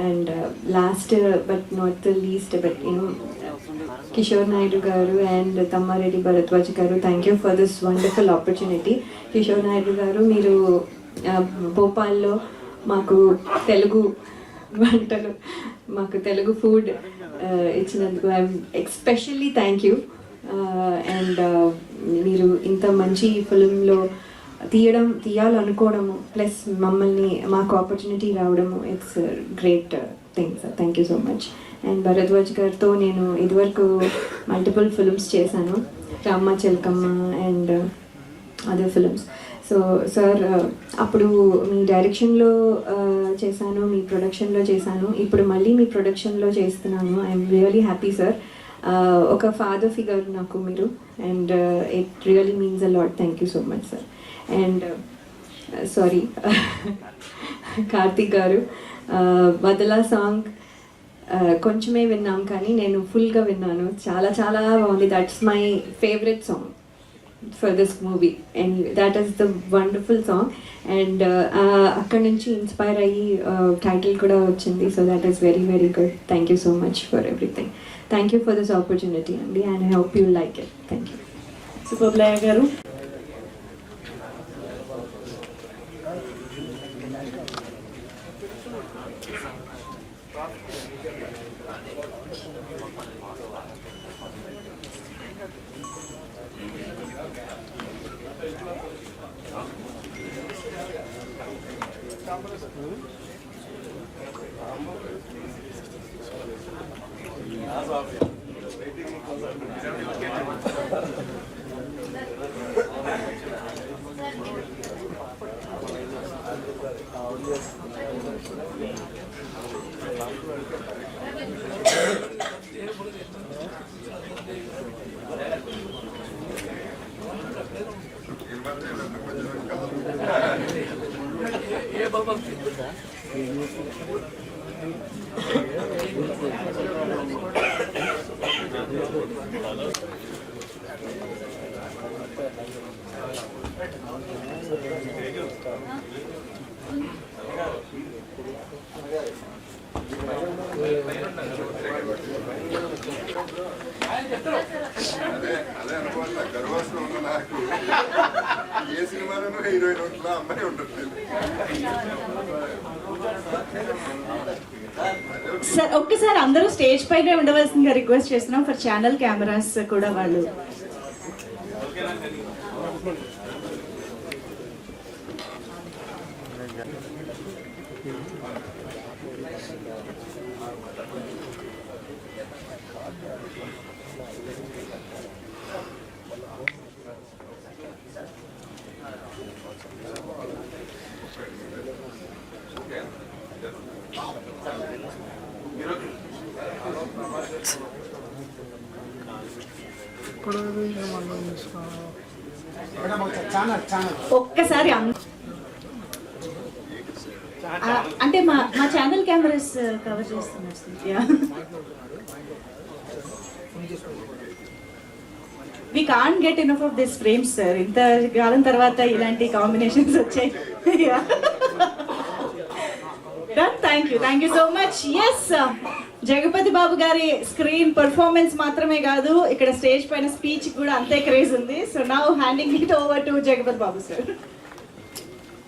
And last but not the least, but Kishore Naidu గారు and Tammareddy Bharadwaj గారు, thank you for this wonderful opportunity. Kishore Naidu గారు, మీరు భోపాల్లో మాకు తెలుగు వంటలు, మాకు Telugu food ఇచ్చినందుకు I'm especially thank you. And మీరు ఇంత మంచి ఫిలింలో తీయాలనుకోవడము ప్లస్ మమ్మల్ని మాకు ఆపర్చునిటీ రావడము, it's great thing sir. Thank you so much. And Bharadwaj గారితో నేను ఇదివరకు మల్టిపుల్ ఫిల్మ్స్ చేశాను, రామ్మ చిలకమ్మ and other films. So sir అప్పుడు మీ డైరెక్షన్లో చేశాను, మీ ప్రొడక్షన్లో చేశాను, ఇప్పుడు మళ్ళీ మీ ప్రొడక్షన్లో చేస్తున్నాను. I'm really happy sir. ఒక ఫాదర్ ఫిగర్ నాకు మీరు, and it really means a lot. Thank you so much sir. And sorry Karthik గారు, వదలా సాంగ్ కొంచెమే విన్నాం కానీ నేను ఫుల్గా విన్నాను, చాలా చాలా బాగుంది. That's my favourite song for this movie and that is the wonderful song and akkad nunchi inspire ayi title kuda vachindi, so that is very very good. Thank you so much for everything. Thank you for this opportunity and I hope you like it. Thank you. సుబ్బలయ్య గారు. అదే అనుకోవాలి గర్వాసం ఉన్న నాకు ఏ సినిమాలోనూ heroine ఉంటుందా అమ్మాయి ఉండట్లేదు. Sir ఒక్కసారి అందరూ స్టేజ్ పైన ఉండవలసిందిగా రిక్వెస్ట్ చేస్తున్నాం ఫర్ ఛానల్ కెమెరాస్ కూడా వాళ్ళు. ఒక్కసారి అంటే మా ఛానల్ కెమెరాస్ కవర్ చేస్తున్నారు. We can't get enough of this frames sir. ఇంత కాలం తర్వాత ఇలాంటి కాంబినేషన్స్ వచ్చాయి. Thank you so much. Yes, Jagapathi Babu గారి స్క్రీన్ పర్ఫార్మెన్స్ మాత్రమే కాదు, ఇక్కడ స్టేజ్ పైన స్పీచ్ కూడా అంతే క్రేజ్ ఉంది. So now handing it over to Jagapathi Babu sir.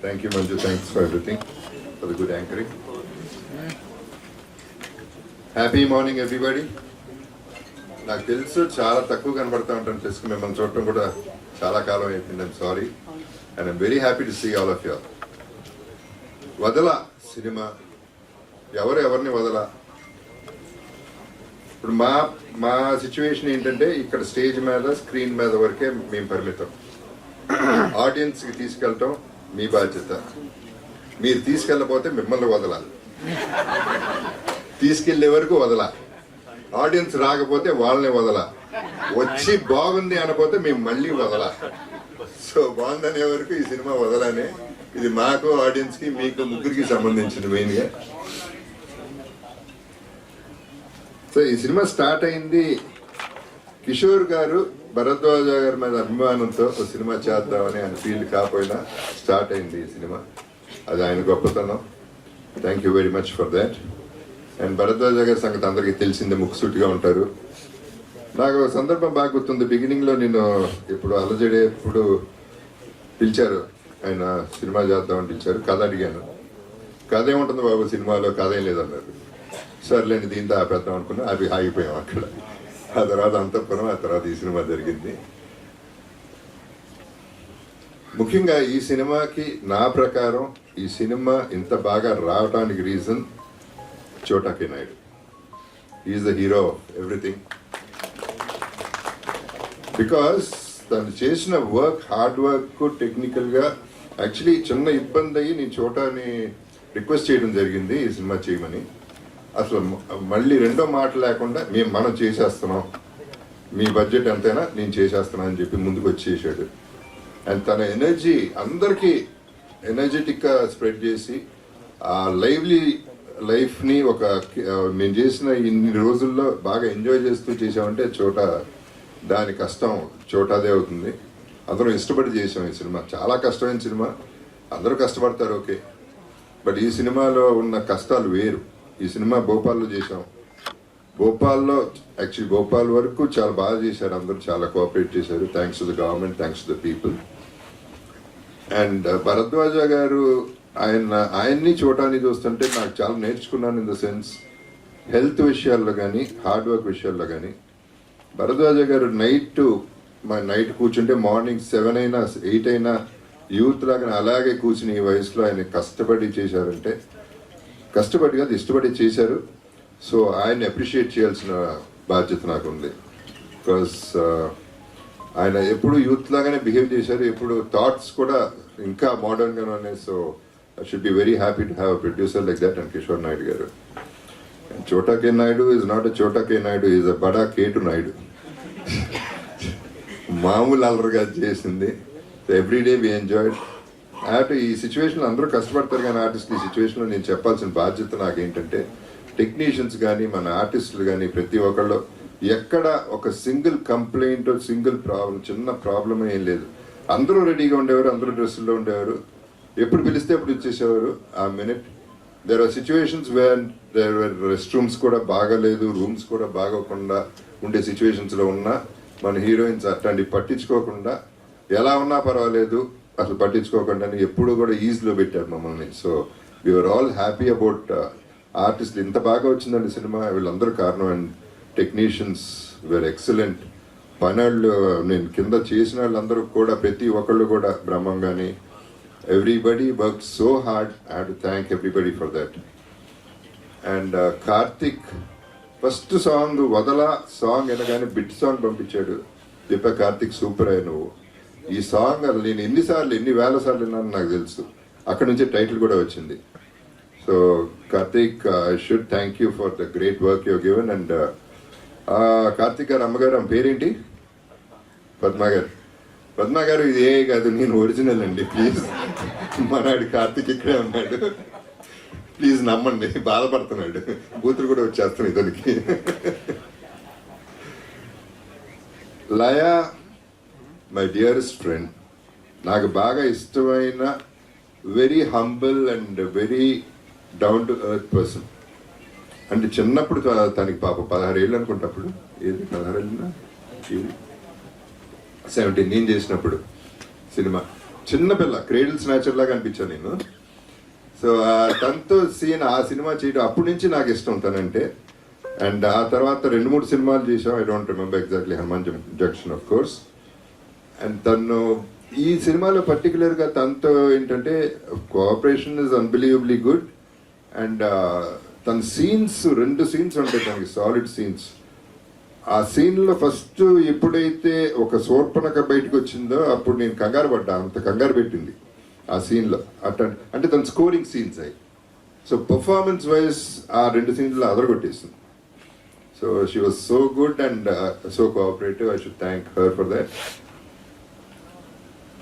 Thank you Manju, thanks for everything, for the good anchoring. Happy morning everybody. నాకు తెలుసు చాలా తక్కువ కనబడతా ఉంటాను ప్లస్ మిమ్మల్ని చూడటం కూడా చాలా కాలం అయిపోయింది. I'm sorry and I'm very happy to see all of you. వదల సినిమా ఎవరిని వదల. ఇప్పుడు మా సిచ్యువేషన్ ఏంటంటే ఇక్కడ స్టేజ్ మీద స్క్రీన్ మీద వరకే మేము పరిమితం. ఆడియన్స్కి తీసుకెళ్ళటం మీ బాధ్యత. మీరు తీసుకెళ్ళకపోతే మిమ్మల్ని వదలాలి, తీసుకెళ్లే వరకు వదలా. ఆడియన్స్ రాకపోతే వాళ్ళని వదలా, వచ్చి బాగుంది అనకపోతే మేము మళ్ళీ వదలా. సో బాగుందనే వరకు ఈ సినిమా వదలానే. ఇది మాకు, ఆడియన్స్ కి, మీకు ముగ్గురికి సంబంధించింది మెయిన్ గా. సో ఈ సినిమా స్టార్ట్ అయింది కిషోర్ గారు భరద్వాజ గారి మీద అభిమానంతో ఒక సినిమా చేద్దామని ఆయన ఫీల్ కాకపోయినా స్టార్ట్ అయింది ఈ సినిమా. అది ఆయన గొప్పతనం. Thank you very much for that. And Bharadwaja గారి సంగతి అందరికీ తెలిసిందే, ముక్కుసూటిగా ఉంటారు. నాకు ఒక సందర్భం బాగా గుర్తుంది. బిగినింగ్లో నేను ఇప్పుడు అలజడి ఎప్పుడు పిలిచారు, ఆయన సినిమా చేద్దామని పిలిచారు. కథ అడిగాను. కథ ఏముంటుంది బాబు సినిమాలో, కథ ఏం లేదన్నారు. సర్లేండి దీంతో ఆపేద్దాం అనుకున్నా, అవి ఆగిపోయాం అక్కడ. ఆ తర్వాత అంతఃపురం, ఆ తర్వాత ఈ సినిమా జరిగింది. ముఖ్యంగా ఈ సినిమాకి నా ప్రకారం ఈ సినిమా ఇంత బాగా రావడానికి reason Chota K Naidu. Is the hero of everything. Because తను చేసిన వర్క్, హార్డ్ వర్క్, టెక్నికల్గా యాక్చువల్లీ చిన్న ఇబ్బంది అయ్యి నేను చోటాని రిక్వెస్ట్ చేయడం జరిగింది ఈ సినిమా చేయమని. అసలు మళ్ళీ రెండో మాట లేకుండా మనం చేసేస్తున్నాం, మీ బడ్జెట్ ఎంతైనా నేను చేసేస్తున్నా అని చెప్పి ముందుకు వచ్చేసాడు. అండ్ తన ఎనర్జీ అందరికీ ఎనర్జెటిక్గా స్ప్రెడ్ చేసి ఆ లైవ్లీ లైఫ్ని ఒక నేను చేసిన ఇన్ని రోజుల్లో బాగా ఎంజాయ్ చేస్తూ చేసామంటే దాని కష్టం చోటాదే అవుతుంది. అందరూ ఇష్టపడి చేసాం ఈ సినిమా. చాలా కష్టమైన సినిమా, అందరూ కష్టపడతారు ఓకే, బట్ ఈ సినిమాలో ఉన్న కష్టాలు వేరు. ఈ సినిమా భోపాల్లో చేసాం. భోపాల్లో యాక్చువల్లీ భోపాల్ వరకు చాలా బాగా చేశారు, అందరూ చాలా కోఆపరేట్ చేశారు. Thanks to the government, thanks to the people. And Bharadwaja గారు ఆయన్ని చోటాన్ని చూస్తుంటే నాకు చాలా నేర్చుకున్నాను. ఇన్ ద సెన్స్ హెల్త్ విషయాల్లో కానీ, హార్డ్ వర్క్ విషయాల్లో కానీ. భరద్వాజ గారు నైట్ కూర్చుంటే మార్నింగ్ 7 అయినా 8 అయినా యూత్ లాగా అలాగే కూర్చుని ఈ వయసులో ఆయన కష్టపడి చేశారంటే, కష్టపడి కాదు ఇష్టపడి చేశారు. సో ఆయన్ని అప్రిషియేట్ చేయాల్సిన బాధ్యత నాకు ఉంది. బికాస్ ఆయన ఎప్పుడు యూత్ లాగానే బిహేవ్ చేశారు, ఎప్పుడు థాట్స్ కూడా ఇంకా మోడర్న్గానే ఉన్నాయి. So I should be very happy to have a producer like that and Kishore Naidu గారు. చోటా K Naidu is not a చోటా కే నాయుడు, ఈజ్ అ బడా కేటు నాయుడు. మామూలు అల్లరిగా చేసింది. Everyday we enjoyed. ఈ సిచ్యువేషన్లో అందరూ కష్టపడతారు కానీ ఆర్టిస్ట్ ఈ సిచ్యువేషన్లో నేను చెప్పాల్సిన బాధ్యత నాకేంటంటే, టెక్నీషియన్స్ కానీ మన ఆర్టిస్టులు కానీ ప్రతి ఒక్కళ్ళు ఎక్కడ ఒక సింగిల్ కంప్లైంట్, సింగిల్ ప్రాబ్లం, చిన్న ప్రాబ్లం ఏం లేదు. అందరూ రెడీగా ఉండేవారు, అందరూ డ్రెస్సుల్లో ఉండేవారు, ఎప్పుడు పిలిస్తే అప్పుడు ఇచ్చేసేవారు ఆ minute. There are situations where there are rest rooms కూడా బాగాలేదు, రూమ్స్ కూడా బాగోకుండా ఉండే సిచ్యువేషన్స్లో ఉన్నా మన హీరోయిన్స్ అట్లాంటి పట్టించుకోకుండా ఎలా ఉన్నా పర్వాలేదు అసలు పట్టించుకోకుండా ఎప్పుడు కూడా ఈజీలో పెట్టారు మమ్మల్ని. So we're all happy about ఆర్టిస్టులు ఇంత బాగా వచ్చిందండి సినిమా. వీళ్ళందరూ కారణం. And technicians were excellent. పనులు నేను కింద చేసిన వాళ్ళందరూ కూడా ప్రతి ఒక్కళ్ళు కూడా బ్రహ్మం కానీ everybody work so hard. I have to thank everybody for that. And Karthik first song వదలా సాంగ్ అనగానే బిట్ సాంగ్ పంపించాడు. చెప్పా కార్తిక్ సూపర్ అయ్యా నువ్వు. ఈ సాంగ్ నేను ఎన్ని వేల సార్లు విన్నాను నాకు తెలుసు. అక్కడ నుంచి టైటిల్ కూడా వచ్చింది. So Karthik, I should thank you for the great work you given. And Karthik గారు అమ్మగారు ఆమె పేరేంటి? పద్మా గారు. పద్మా గారు ఇది ఏ కాదు, నేను ఒరిజినల్ అండి, ప్లీజ్. మనాడు కార్తిక్ ఇక్కడే ఉన్నాడు, ప్లీజ్ నమ్మండి. బాధపడుతున్నాడు, బూతులు కూడా వచ్చేస్తున్నాయి ఇతనికి. లయా మై డియరెస్ట్ ఫ్రెండ్, నాకు బాగా ఇష్టమైన very humble and very down to earth person. అంటే చిన్నప్పుడు తనకి పాప 16 ఏళ్ళు అనుకుంటప్పుడు, ఏది 16 ఏళ్ళునా 17 నేను చేసినప్పుడు సినిమా, చిన్నపిల్ల క్రేడిల్ స్నాచర్ లాగా అనిపించాను నేను. సో తనతో ఆ సినిమా చేయడం అప్పటి నుంచి నాకు ఇష్టం తనంటే. అండ్ ఆ తర్వాత 2-3 సినిమాలు చేసాం. I don't remember exactly, Hanuman junction of course. And తను ఈ సినిమాలో పర్టికులర్గా తనతో ఏంటంటే cooperation is unbelievably good. And తన సీన్స్ 2 సీన్స్ ఉంటాయి తనకి, సాలిడ్ సీన్స్. ఆ సీన్లో ఫస్ట్ ఎప్పుడైతే ఒక శూర్పణఖ బయటకు వచ్చిందో అప్పుడు నేను కంగారు పడ్డా, అంత కంగారు పెట్టింది. ఆ సీన్లో అంటే తన స్కోరింగ్ సీన్స్ అయ్యి. సో పర్ఫార్మెన్స్ వైజ్ ఆ 2 సీన్స్లో అదరగొట్టేసింది. So she was so good and so cooperative. I should thank her for that.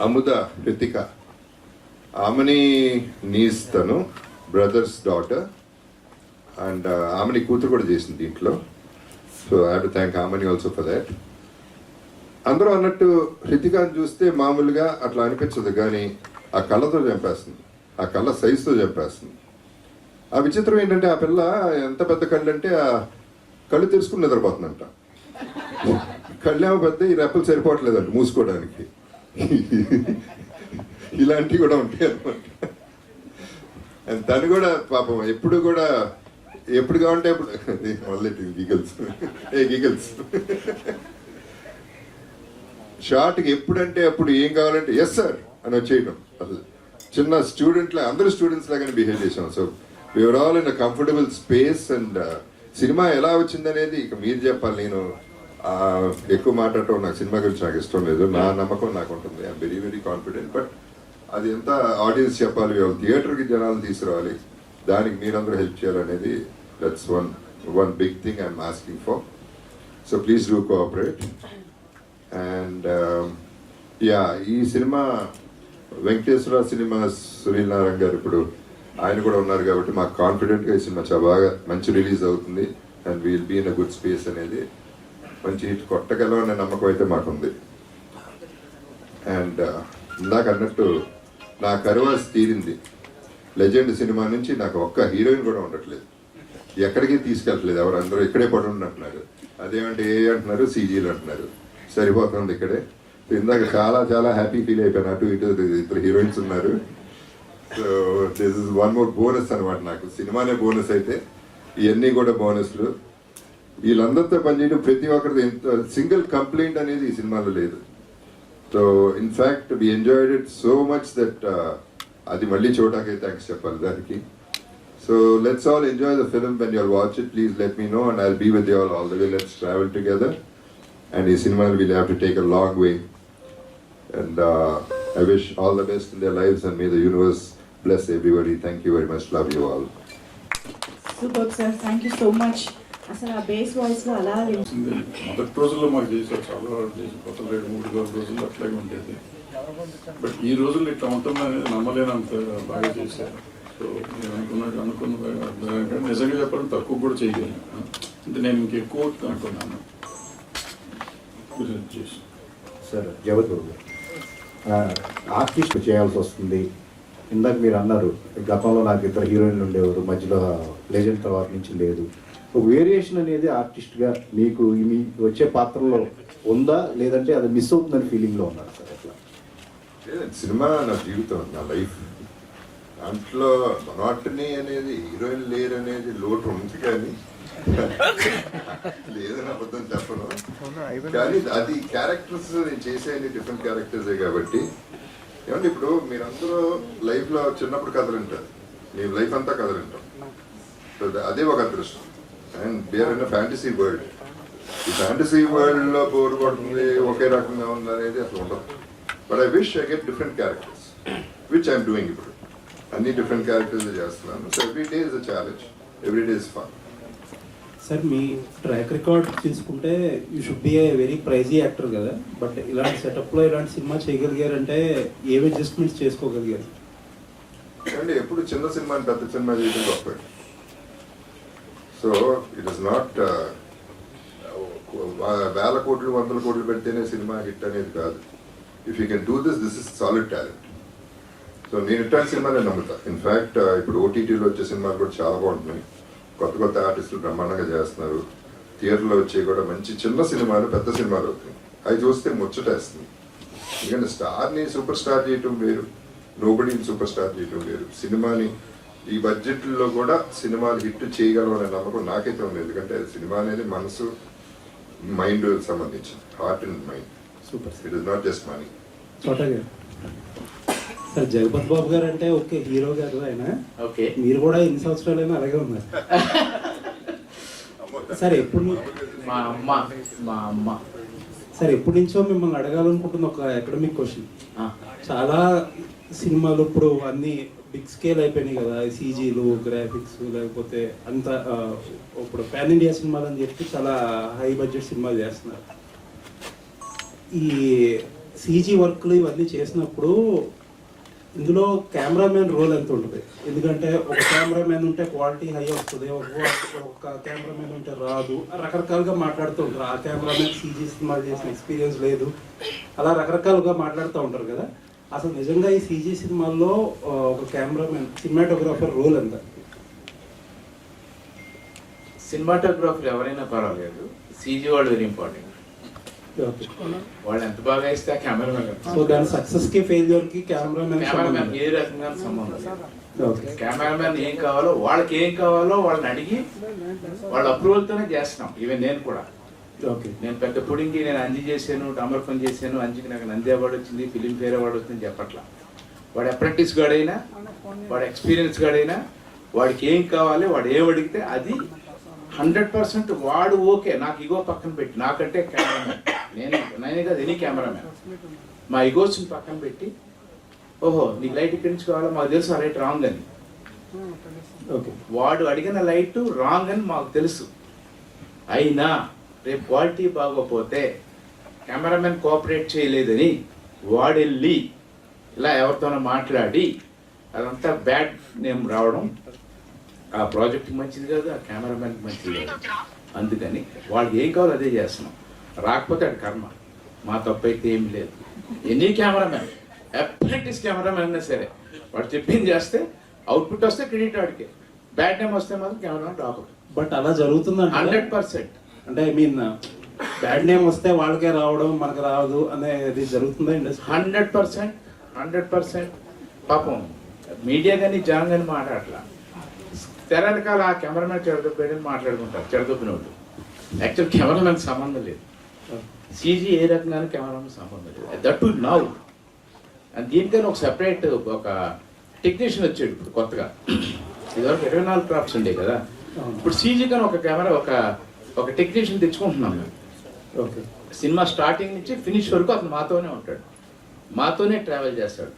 Amuda Ritika, ఆమెని నీస్ తను బ్రదర్స్ డాటర్, అండ్ ఆమెని కూతురు కూడా చేసింది దీంట్లో. So I have to thank ఆమెని ఆల్సో ఫర్ దాట్. అందరూ అన్నట్టు హృతికాని చూస్తే మామూలుగా అట్లా అనిపించదు, కానీ ఆ కళ్ళతో చంపేస్తుంది, ఆ కళ్ళ సైజుతో చంపేస్తుంది. ఆ విచిత్రం ఏంటంటే ఆ పిల్ల ఎంత పెద్ద కళ్ళు అంటే ఆ కళ్ళు తెరుచుకుని నిద్రపోతుందంట. కళ్ళేమో పెద్ద, ఈ రెప్పలు సరిపోవట్లేదంట మూసుకోవడానికి. ఇలాంటివి కూడా ఉంటాయి అనమాట. అండ్ తను కూడా పాపం ఎప్పుడు కావాలంటే ఎప్పుడు గిగల్స్ గిగల్స్ షార్ట్కి ఎప్పుడంటే అప్పుడు ఏం కావాలంటే ఎస్ సార్ అని వచ్చేయడం. అసలు చిన్న స్టూడెంట్ అందరూ స్టూడెంట్స్ లాగానే బిహేవ్ చేసాం. So we're all in a comfortable space. And cinema ఎలా వచ్చిందనేది ఇక మీరు చెప్పాలి. నేను ఎక్కువ మాట్లాడటం నాకు సినిమా గురించి నాకు ఇష్టం లేదు. నా నమ్మకం నాకు ఉంటుంది. I'm very very confident. But అది ఎంత ఆడియన్స్ చెప్పాలి, వాళ్ళు థియేటర్కి జనాలు తీసుకురావాలి, దానికి మీరందరూ హెల్ప్ చేయాలనేది that's one big thing I'm asking for. So please do cooperate. And yeah, ఈ సినిమా వెంకటేశ్వర సినిమాస్ సునీల్ నారాయణ గారు ఇప్పుడు ఆయన కూడా ఉన్నారు కాబట్టి మాకు కాన్ఫిడెంట్గా ఈ సినిమా చాలా బాగా మంచి రిలీజ్ అవుతుంది. And we'll be in a good space అనేది మంచి హిట్ కొట్టగలం అనే నమ్మకం అయితే మాకుంది. అండ్ ఇందాక అన్నట్టు నా కరువాస్ తీరింది. లెజెండ్ సినిమా నుంచి నాకు ఒక్క హీరోయిన్ కూడా ఉండట్లేదు, ఎక్కడికి తీసుకెళ్ళట్లేదు. ఎవరు అందరూ ఇక్కడే పడి అంటున్నారు. అదేమంటే ఏ అంటున్నారు, సీజీలు అంటున్నారు. సరిపోతుంది ఇక్కడే. ఇందాక చాలా చాలా హ్యాపీ ఫీల్ అయిపోయాను. అటు ఇటు 2 హీరోయిన్స్ ఉన్నారు. So this is one more bonus అనమాట. నాకు సినిమానే బోనస్ అయితే ఇవన్నీ కూడా బోనస్లు. వీళ్ళందరితో పనిచేయడం ప్రతి ఒక్కరిది ఎంత సింగిల్ కంప్లైంట్ అనేది ఈ సినిమాలో లేదు. So in fact we enjoyed it so much that అది మళ్ళీ చూడటానికి థ్యాంక్స్ చెప్పాలి దానికి. So let's all enjoy the film. When you're watch it please let me know and I'll be with you all the way. Let's travel together. And ఈ సినిమాని we'll have to take a long way. And I wish all the best in their lives and may the universe bless everybody. Thank you very much. Love you all. Super sir, thank you so much. అసలు ఆ base వాయిస్లో అలా మొదటి రోజుల్లో మాకు చేసారు, చాలా చేసి కొత్త 2-3 రోజుల్లో అట్లాగే ఉండేది. బట్ ఈ రోజుల్లో ఇట్లా ఉంటుందనేది నమ్మలేనంత బాగా చేశారు. సో నేను అనుకున్న నిజంగా చెప్పడం తక్కువ కూడా చేయగలను. అంటే నేను ఇంకెక్కువ అనుకున్నాను. సార్ జగత్ బాబు గారు, ఆర్టిస్ట్ చేయాల్సి వస్తుంది. ఇందాక మీరు అన్నారు గతంలో నాకు 2 హీరోయిన్లు ఉండేవారు, మధ్యలో లెజెండ్ తర్వాత నుంచి లేదు. ఒక వేరియేషన్ అనేది ఆర్టిస్ట్గా మీకు వచ్చే పాత్రలో ఉందా, లేదంటే అది మిస్ అవుతుందని ఫీలింగ్లో ఉన్నారు సార్? అట్లా సినిమా నా జీవితం, నా లైఫ్. దాంట్లో మొనాటనీ అనేది, హీరోయిన్ లేరు అనేది లోటు ఉంది, కానీ లేదని అబద్ధం చెప్పను. కానీ అది క్యారెక్టర్స్ నేను చేసేది డిఫరెంట్ క్యారెక్టర్సే కాబట్టి. ఏమంటే ఇప్పుడు మీరందరూ లైఫ్లో చిన్నప్పుడు కథలు వింటారు, మేము లైఫ్ అంతా కథలు వింటాం. సో అదే ఒక అదృష్టం. And where in fantasy world. ఈ ఫ్యాంటసీ వరల్డ్లో బోర్ కొడుతుంది, ఒకే రకంగా ఉంది అనేది అసలు ఉండదు. But I wish I get different characters which I'm doing. ఇప్పుడు అన్ని డిఫరెంట్ క్యారెక్టర్స్ చేస్తున్నాను. So every day is a challenge, every day is fun. Sir మీ ట్రాక్ రికార్డ్ తీసుకుంటే you should be a very pricey actor కదా, but ఇలాంటి సెటప్లో ఇలాంటి cinema చేయగలిగారంటే ఏమి అడ్జస్ట్మెంట్స్ చేసుకోగలిగారు? అంటే ఎప్పుడు చిన్న సినిమా పెద్ద సినిమా చేయడం గొప్ప. సో ఇట్ ఇస్ నాట్ వేల కోట్లు 100 కోట్లు పెడితేనే సినిమా హిట్ అనేది కాదు. If you can do this is solid talent. So నేను ఇట్లాంటి సినిమానే నమ్ముతా. ఇన్ఫ్యాక్ట్ ఇప్పుడు ఓటీటీలో వచ్చే సినిమాలు కూడా చాలా బాగుంటున్నాయి. కొత్త కొత్త ఆర్టిస్టులు బ్రహ్మాండంగా చేస్తున్నారు. థియేటర్లో వచ్చే కూడా మంచి చిన్న సినిమాలు పెద్ద సినిమాలు అవుతున్నాయి. అవి చూస్తే ముచ్చటేస్తుంది. ఎందుకంటే స్టార్ని సూపర్ స్టార్ చేయటం వేరు, నోబడీని సూపర్ స్టార్ చేయటం వేరు. సినిమాని ఈ బడ్జెట్లో కూడా సినిమాలు హిట్ చేయగలం అనే నమ్మకం నాకైతే ఉంది. ఎందుకంటే సినిమా అనేది మనసు, మైండ్ సంబంధించింది, heart and mind. Super. It is not just money. చోటా గారు సార్, జగపతి బాబు గారు అంటే ఓకే హీరో గారు ఆయన, ఓకే మీరు కూడా ఎన్ని సంవత్సరాలైనా అలాగే ఉన్నారు సార్. ఎప్పుడు మా అమ్మ సార్ ఎప్పటి నుంచో మిమ్మల్ని అడగాలనుకుంటున్న ఒక అకాడమిక్ క్వశ్చన్. చాలా సినిమాలు ఇప్పుడు అన్ని బిగ్ స్కేల్ అయిపోయినాయి కదా, సీజీలు, గ్రాఫిక్స్, లేకపోతే అంత ఇప్పుడు పాన్ ఇండియా సినిమాలు అని చెప్పి చాలా హై బడ్జెట్ సినిమాలు చేస్తున్నారు. ఈ సీజీ వర్క్లు ఇవన్నీ చేసినప్పుడు ఇందులో కెమెరామెన్ రోల్ ఎంత ఉంటుంది? ఎందుకంటే ఒక కెమెరామెన్ ఉంటే క్వాలిటీ హై వస్తుంది, ఒక కెమెరామెన్ ఉంటే రాదు, రకరకాలుగా మాట్లాడుతూ ఉంటారు. ఆ కెమెరామెన్ సీజీ సినిమాలు చేసిన ఎక్స్పీరియన్స్ లేదు, అలా రకరకాలుగా మాట్లాడుతూ ఉంటారు కదా. అసలు నిజంగా ఈ సీజీ సినిమాల్లో ఒక కెమెరామెన్, సినిమాటోగ్రాఫర్ రోల్ ఎంత? సినిమాటోగ్రాఫర్ ఎవరైనా పర్వాలేదు, సీజీ వాళ్ళు వెరీ ఇంపార్టెంట్. వాళ్ళు ఎంత బాగా ఇస్తే ఆ కెమెరామెన్. సో దాని సక్సెస్ కి ఫెయిల్యూర్ కి కెమెరామెన్ ఏ రకంగా సంబంధం లేదు. కెమెరామెన్ ఏం కావాలో, వాళ్ళకి ఏం కావాలో వాళ్ళని అడిగి వాళ్ళ అప్రూవల్ తోనే చేస్తున్నాం. ఈవెన్ నేను కూడా, నేను పెద్ద పుడింగి నేను అంజి చేశాను, డామర్ పని చేశాను, అంజికి నాకు నంది అవార్డు వచ్చింది, ఫిలింఫేర్ అవార్డు వచ్చింది చెప్పట్లా. వాడు అప్రెంటిస్ గాడైనా, వాడు ఎక్స్పీరియన్స్ గాడైనా, వాడికి ఏం కావాలి, వాడు ఏం అడిగితే అది 100% వాడు ఓకే. నాకు ఇగో పక్కన పెట్టి, నాకంటే కెమెరామెన్ నేనే కాదు, ఎనీ కెమెరామెన్ మా ఇగోస్ని పక్కన పెట్టి, ఓహో నీకు లైట్ ఇక్కడి నుంచి కావాలో మాకు తెలుసు, ఆ లైట్ రాంగ్ అని. వాడు అడిగిన లైట్ రాంగ్ అని మాకు తెలుసు. అయినా రేపు క్వాలిటీ బాగోపోతే, కెమెరామెన్ కోఆపరేట్ చేయలేదని వాడు వెళ్ళి ఇలా ఎవరితోనో మాట్లాడి అదంతా బ్యాడ్ నేమ్ రావడం ఆ ప్రాజెక్ట్ మంచిది కాదు, ఆ కెమెరామెన్కి మంచిది కాదు. అందుకని వాళ్ళకి ఏం కావాలో అదే చేస్తున్నాం. రాకపోతే అది కర్మ, మా తప్పు అయితే ఏమి లేదు. ఎనీ కెమెరామెన్, అప్రెంటిస్ కెమెరామెన్ అయినా సరే, వాడు చెప్పింది చేస్తే అవుట్పుట్ వస్తే క్రెడిట్ వాడికి, బ్యాడ్ నేమ్ వస్తే మాత్రం కెమెరామెన్ రాకూడదు. బట్ అలా జరుగుతుంది 100%. అంటే ఐ మీన్ బ్యాడ్ నేమ్ వస్తే వాళ్ళకే రావడం మనకు రాదు అనేది జరుగుతుందా ఇండస్ట్రీ? 100%. పాపం మీడియా కానీ జనం కానీ మాట్లాడట్లా. తెరనకాల ఆ కెమెరామెన్ చెడదొప్పని మాట్లాడుకుంటారు, చెడదొప్పిన వాళ్ళు. యాక్చువల్ కెమెరామెన్ సంబంధం లేదు, సీజీ ఏ రకంగా కెమెరామెన్ సంబంధం లేదు. That to now. అండ్ దీనికైనా ఒక సెపరేట్ ఒక టెక్నీషియన్ వచ్చాడు ఇప్పుడు కొత్తగా. ఇదివరకు 24 క్రాఫ్ట్స్ ఉండే కదా, ఇప్పుడు సీజీ కానీ ఒక కెమెరా ఒక టెక్నీషియన్ తెచ్చుకుంటున్నాం మేము. ఓకే, సినిమా స్టార్టింగ్ నుంచి ఫినిష్ వరకు అతను మాతోనే ఉంటాడు, మాతోనే ట్రావెల్ చేస్తాడు.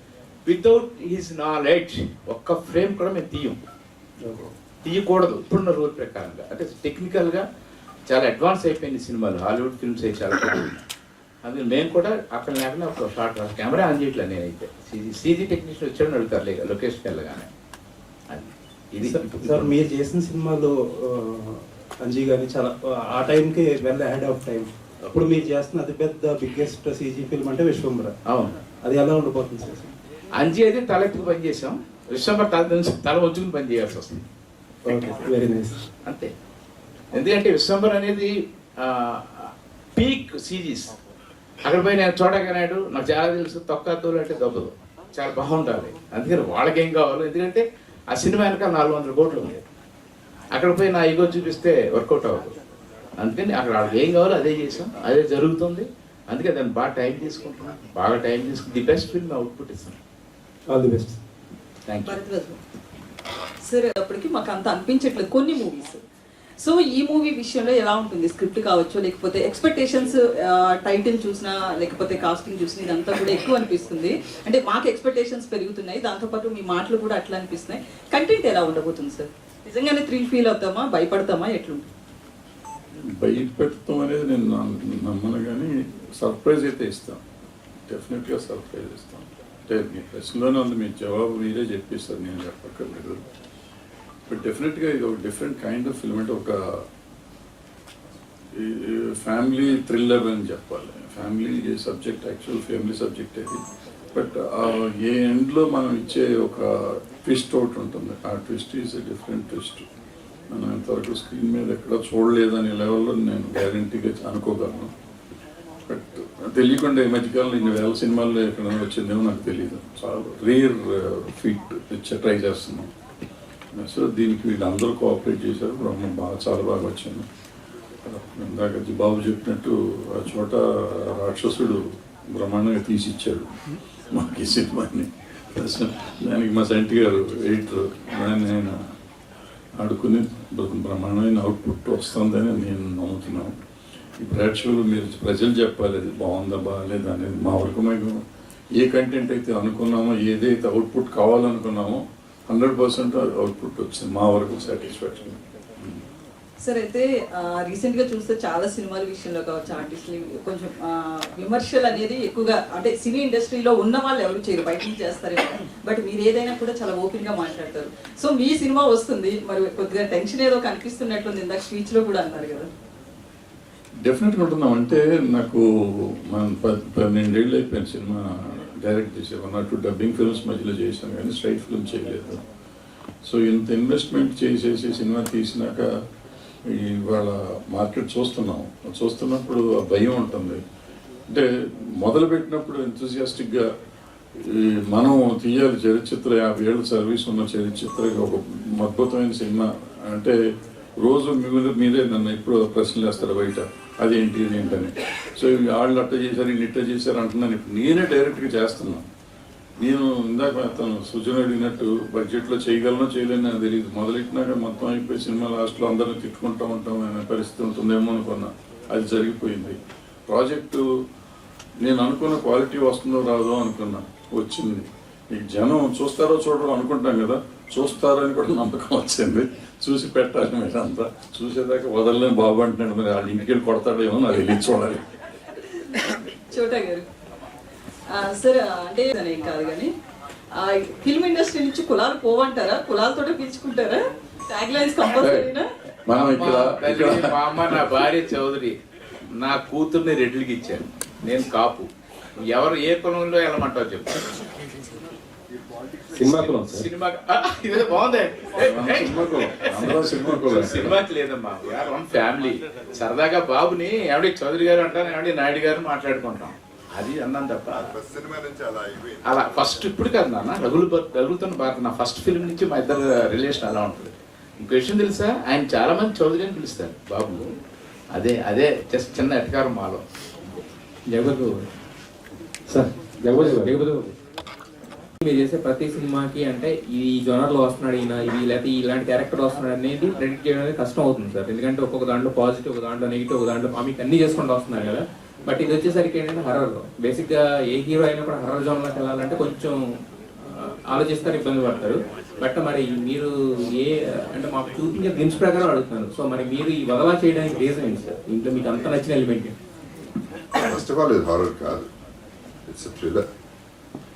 వితౌట్ హిస్ నాలెడ్జ్ ఒక్క ఫ్రేమ్ కూడా మేము తీయకూడదు ఇప్పుడున్న రూల్ ప్రకారంగా. అంటే టెక్నికల్గా చాలా అడ్వాన్స్ అయిపోయింది సినిమాలు, హాలీవుడ్ ఫిల్మ్స్ అయితే చాలా అందులో మేము కూడా అక్కడ లేకుండా ఒక షార్ట్ కెమెరా ఆన్ చేయట్లేదు. నేనైతే సీజీ టెక్నీషియన్ వచ్చాడని అడుగుతారు లొకేషన్కి వెళ్ళగానే. అది ఇది సార్ మీరు చేసిన సినిమాలు అంజీ గారి చాలా ఆ టైంకి వెల్ అహెడ్ ఆఫ్ టైం. అప్పుడు మీరు చేస్తున్న అతి పెద్ద బిగ్గెస్ట్ సీజీ ఫిల్మ్ అంటే విశ్వంబర. అవును, అది ఎలా ఉండిపోతుంది సార్? అంజీ అయితే తలెత్తుకు పని చేసాం, విశ్వంబర తల వచ్చుకుని పని చేయాల్సి వస్తుంది. Okay, very nice. అంతే. ఎందుకంటే విశ్వంబర్ అనేది పీక్ సీజీస్. అక్కడ పోయి నేను చూడగనాడు, నాకు చాలా తెలుసు, తొక్కతోలు అంటే దొబ్బదు, చాలా బాగుండాలి. అందుకని వాళ్ళకేం కావాలో, ఎందుకంటే ఆ సినిమా వెనక 400 కోట్లు ఉంది. అక్కడ పోయి నా ఈగో చూపిస్తే వర్కౌట్ అవ్వదు. అందుకని అక్కడ వాళ్ళకి ఏం కావాలో అదే చేసాం, అదే జరుగుతుంది. అందుకే దాన్ని బాగా టైం తీసుకుంటున్నాం, బాగా టైం తీసుకుని ది బెస్ట్ ఫిల్మ్ అవుట్పుట్ ఇస్తాం. All the best. Thank you sir. అప్పటికి మాకు అంత అనిపించట్లేదు కొన్ని మూవీస్. సో ఈ మూవీ విషయంలో ఎలా ఉంటుంది? స్క్రిప్ట్ కావచ్చు, లేకపోతే ఎక్స్పెక్టేషన్స్, టైటిల్ చూసినా లేకపోతే కాస్టింగ్ చూసినా ఇదంతా కూడా ఎక్కువ అనిపిస్తుంది. అంటే మాకు ఎక్స్పెక్టేషన్స్ పెరుగుతున్నాయి, దాంతోపాటు మీ మాటలు కూడా అట్లా అనిపిస్తున్నాయి. కంటెంట్ ఎలా ఉండబోతుంది సార్? నిజంగానే థ్రిల్ ఫీల్ అవుతామా, భయపడతామా, ఎట్లుంటుంది? భయపెడతాం అనేది నేను నమ్మను, కానీ సర్ప్రైజ్ అయితే ఇస్తాం, డెఫినెట్గా సర్ప్రైజ్ ఇస్తాం. అంటే మీ ప్రశ్నలోనే ఉంది, మీ జవాబు మీరే చెప్పేస్తారు, నేను చెప్పక్కర్లేదు. బట్ డెఫినెట్గా ఇది ఒక డిఫరెంట్ కైండ్ ఆఫ్ ఫిల్మ్. అంటే ఒక ఫ్యామిలీ థ్రిల్లర్ అని చెప్పాలి. Family subject, actual family subject అది. బట్ ఏ ఎండ్లో మనం ఇచ్చే ఒక ట్విస్ట్ ఒకటి ఉంటుంది. ఆ twist is a different twist. మనం ఇంతవరకు స్క్రీన్ మీద ఎక్కడ చూడలేదనే లెవెల్లో నేను గ్యారంటీగా అనుకోగలను. బట్ తెలియకుండా ఈ మధ్యకాలంలో ఇన్ని వేల సినిమాల్లో ఎక్కడ వచ్చిందేమో నాకు తెలియదు. చాలా రేర్ ఫీట్ ట్రై చేస్తున్నాం. సో దీనికి వీళ్ళందరూ కోఆపరేట్ చేశారు, చాలా బాగా వచ్చింది. ఇందాక బాబు చెప్పినట్టు ఆ చోట రాక్షసుడు బ్రహ్మాండంగా తీసిచ్చాడు మాకు ఈ సినిమాని. దానికి మా సంటి గారు ఎడిటర్ నేను ఆడుకుని బ్రహ్మాండమైన అవుట్పుట్ వస్తుందని నేను నమ్ముతున్నాను. ఈ ప్రేక్షకులు మీరు ప్రజలు చెప్పాలి అది బాగుందా బాగాలేదా అనేది. మా వరకు మేము ఏ కంటెంట్ అయితే అనుకున్నామో, ఏదైతే అవుట్పుట్ కావాలనుకున్నామో 100% అవుట్పుట్ వచ్చింది మా వరకు సాటిస్ఫాక్షన్. సార్ అయితే రీసెంట్ గా చూస్తే చాలా సినిమాల విషయంలో కావచ్చు ఆర్టిస్టులు కొంచెం విమర్శలు అనేది ఎక్కువగా అంటే సినీ ఇండస్ట్రీలో ఉన్న వాళ్ళు ఎవరు చేయరు, బయట నుంచి చేస్తారేమో, బట్ మీరు ఏదైనా కూడా చాలా ఓపెన్ గా మాట్లాడతారు. సో మీ సినిమా వస్తుంది, మరి కొద్దిగా టెన్షన్ ఏదో కనిపిస్తున్నట్లుంది, ఇందాక స్పీచ్ లో కూడా అన్నారు కదా. డెఫినెట్గా ఉంటున్నాం. అంటే నాకు మనం 12 ఏళ్ళు అయిపోయింది సినిమా డైరెక్ట్ చేసే, 1 or 2 డబ్బింగ్ ఫిల్మ్స్ మధ్యలో చేశాను కానీ స్ట్రైట్ ఫిల్మ్ చేయలేదు. సో ఇంత ఇన్వెస్ట్మెంట్ చేసేసి సినిమా తీసినాక ఇవాళ మార్కెట్ చూస్తున్నప్పుడు ఆ భయం ఉంటుంది. అంటే మొదలుపెట్టినప్పుడు ఎంతూజియాస్టిక్గా మనం తీయాలి చరిత్ర, 50 ఏళ్ళ సర్వీస్ ఉన్న చరిత్ర, ఒక అద్భుతమైన సినిమా అంటే రోజు మీరే నన్ను ఎప్పుడు ప్రశ్నలు వేస్తారు బయట, అదేంటి ఇదేంటని. సో వాళ్ళు అట్ట చేశారు, ఇన్ని ఇట్ట చేశారు అంటున్నాను. ఇప్పుడు నేనే డైరెక్ట్గా చేస్తున్నాను. నేను ఇందాక తను సూచన అడిగినట్టు బడ్జెట్లో చేయగలనో చేయలేనో నాకు తెలియదు. మొదలెట్టినాక మొత్తం అయిపోయి సినిమా లాస్ట్లో అందరినీ తిట్టుకుంటూ ఉంటాం అనే పరిస్థితి ఉంటుందేమో అనుకున్నా. అది జరిగిపోయింది. ప్రాజెక్టు నేను అనుకున్న క్వాలిటీ వస్తుందో రాదో అనుకున్నా, వచ్చింది. ఈ జనం చూస్తారో చూడరో అనుకుంటాం కదా, చూస్తారని కూడా నమ్మకం వచ్చింది. చూసి పెట్టాలి మీరు అంతా. చూసేదాకా వదలలేని బాబు అంటున్నాడు, మరి వాళ్ళ ఇంటికి వెళ్ళి కొడతాడేమో నాకు వెళ్ళి చూడాలి. చోటా గారు సార్ అంటే ఏం కాదు కానీ ఫిల్మ్ ఇండస్ట్రీ నుంచి కులాలు పోవంటారా, కులాలతోటే పిలుచుకుంటారా? Tag lines కంపల్సరీనా? మనం ఇక్కడ మా అమ్మ నా భార్య చౌదరి, నా కూతుర్ని రెడ్లకి ఇచ్చాను, నేను కాపు. ఎవరు ఏ కులంలో వెళ్ళమంటావు చెప్పు. సినిమా ఇదే బాగుంది. సినిమాకి లేదమ్మా, వన్ ఫ్యామిలీ. సరదాగా బాబుని ఏమిటి చౌదరి గారు అంటాను, ఏమిటి నాయుడు గారు మాట్లాడుకుంటాం, అది అన్నాను తప్ప. అలా ఫస్ట్ ఇప్పుడు కాదు నాన్న, రగులుతున్న భారత నా ఫస్ట్ ఫిల్మ్ నుంచి మా ఇద్దరు రిలేషన్ అలా ఉంటుంది. ఇంకో విషయం తెలుసా, ఆయన చాలా మంది చౌదరి అని పిలుస్తారు బాబు. అదే జస్ట్ చిన్న ఎటకారం మాలో. జగపతి సార్, జగపతి మీరు చేసే ప్రతి సినిమాకి అంటే ఈ జోనర్లో వస్తున్నాడు ఈయన, ఇది లేకపోతే ఇలాంటి క్యారెక్టర్ వస్తున్నాడు అనేది ప్రెడిక్ట్ చేయడం అనేది కష్టం అవుతుంది సార్. ఎందుకంటే ఒక్కొక్క దాంట్లో పాజిటివ్, ఒక దాంట్లో నెగిటివ్, ఒక దాంట్లో మీకు అన్ని చేసుకుంటూ వస్తున్నారు కదా. బట్ ఇది వచ్చేసరికి ఏంటంటే హర్రర్. బేసిక్గా ఏ హీరో అయినా కూడా హర్రర్ జోన్లోకి వెళ్ళాలంటే కొంచెం ఆలోచిస్తారు, ఇబ్బంది పడతారు. బట్ మరి మీరు అంటే మాకు చూపించే గ్లిమ్స్ ప్రకారం అడుగుతున్నారు. సో మరి మీరు ఈ వదలా చేయడానికి రీజన్ ఏంటి సార్? ఇంట్లో మీకు అంత నచ్చిన ఎలిమెంట్? ఫస్ట్ ఆఫ్ ఆల్ ఇది హారర్ కాదు, ఇట్స్ థ్రిల్లర్.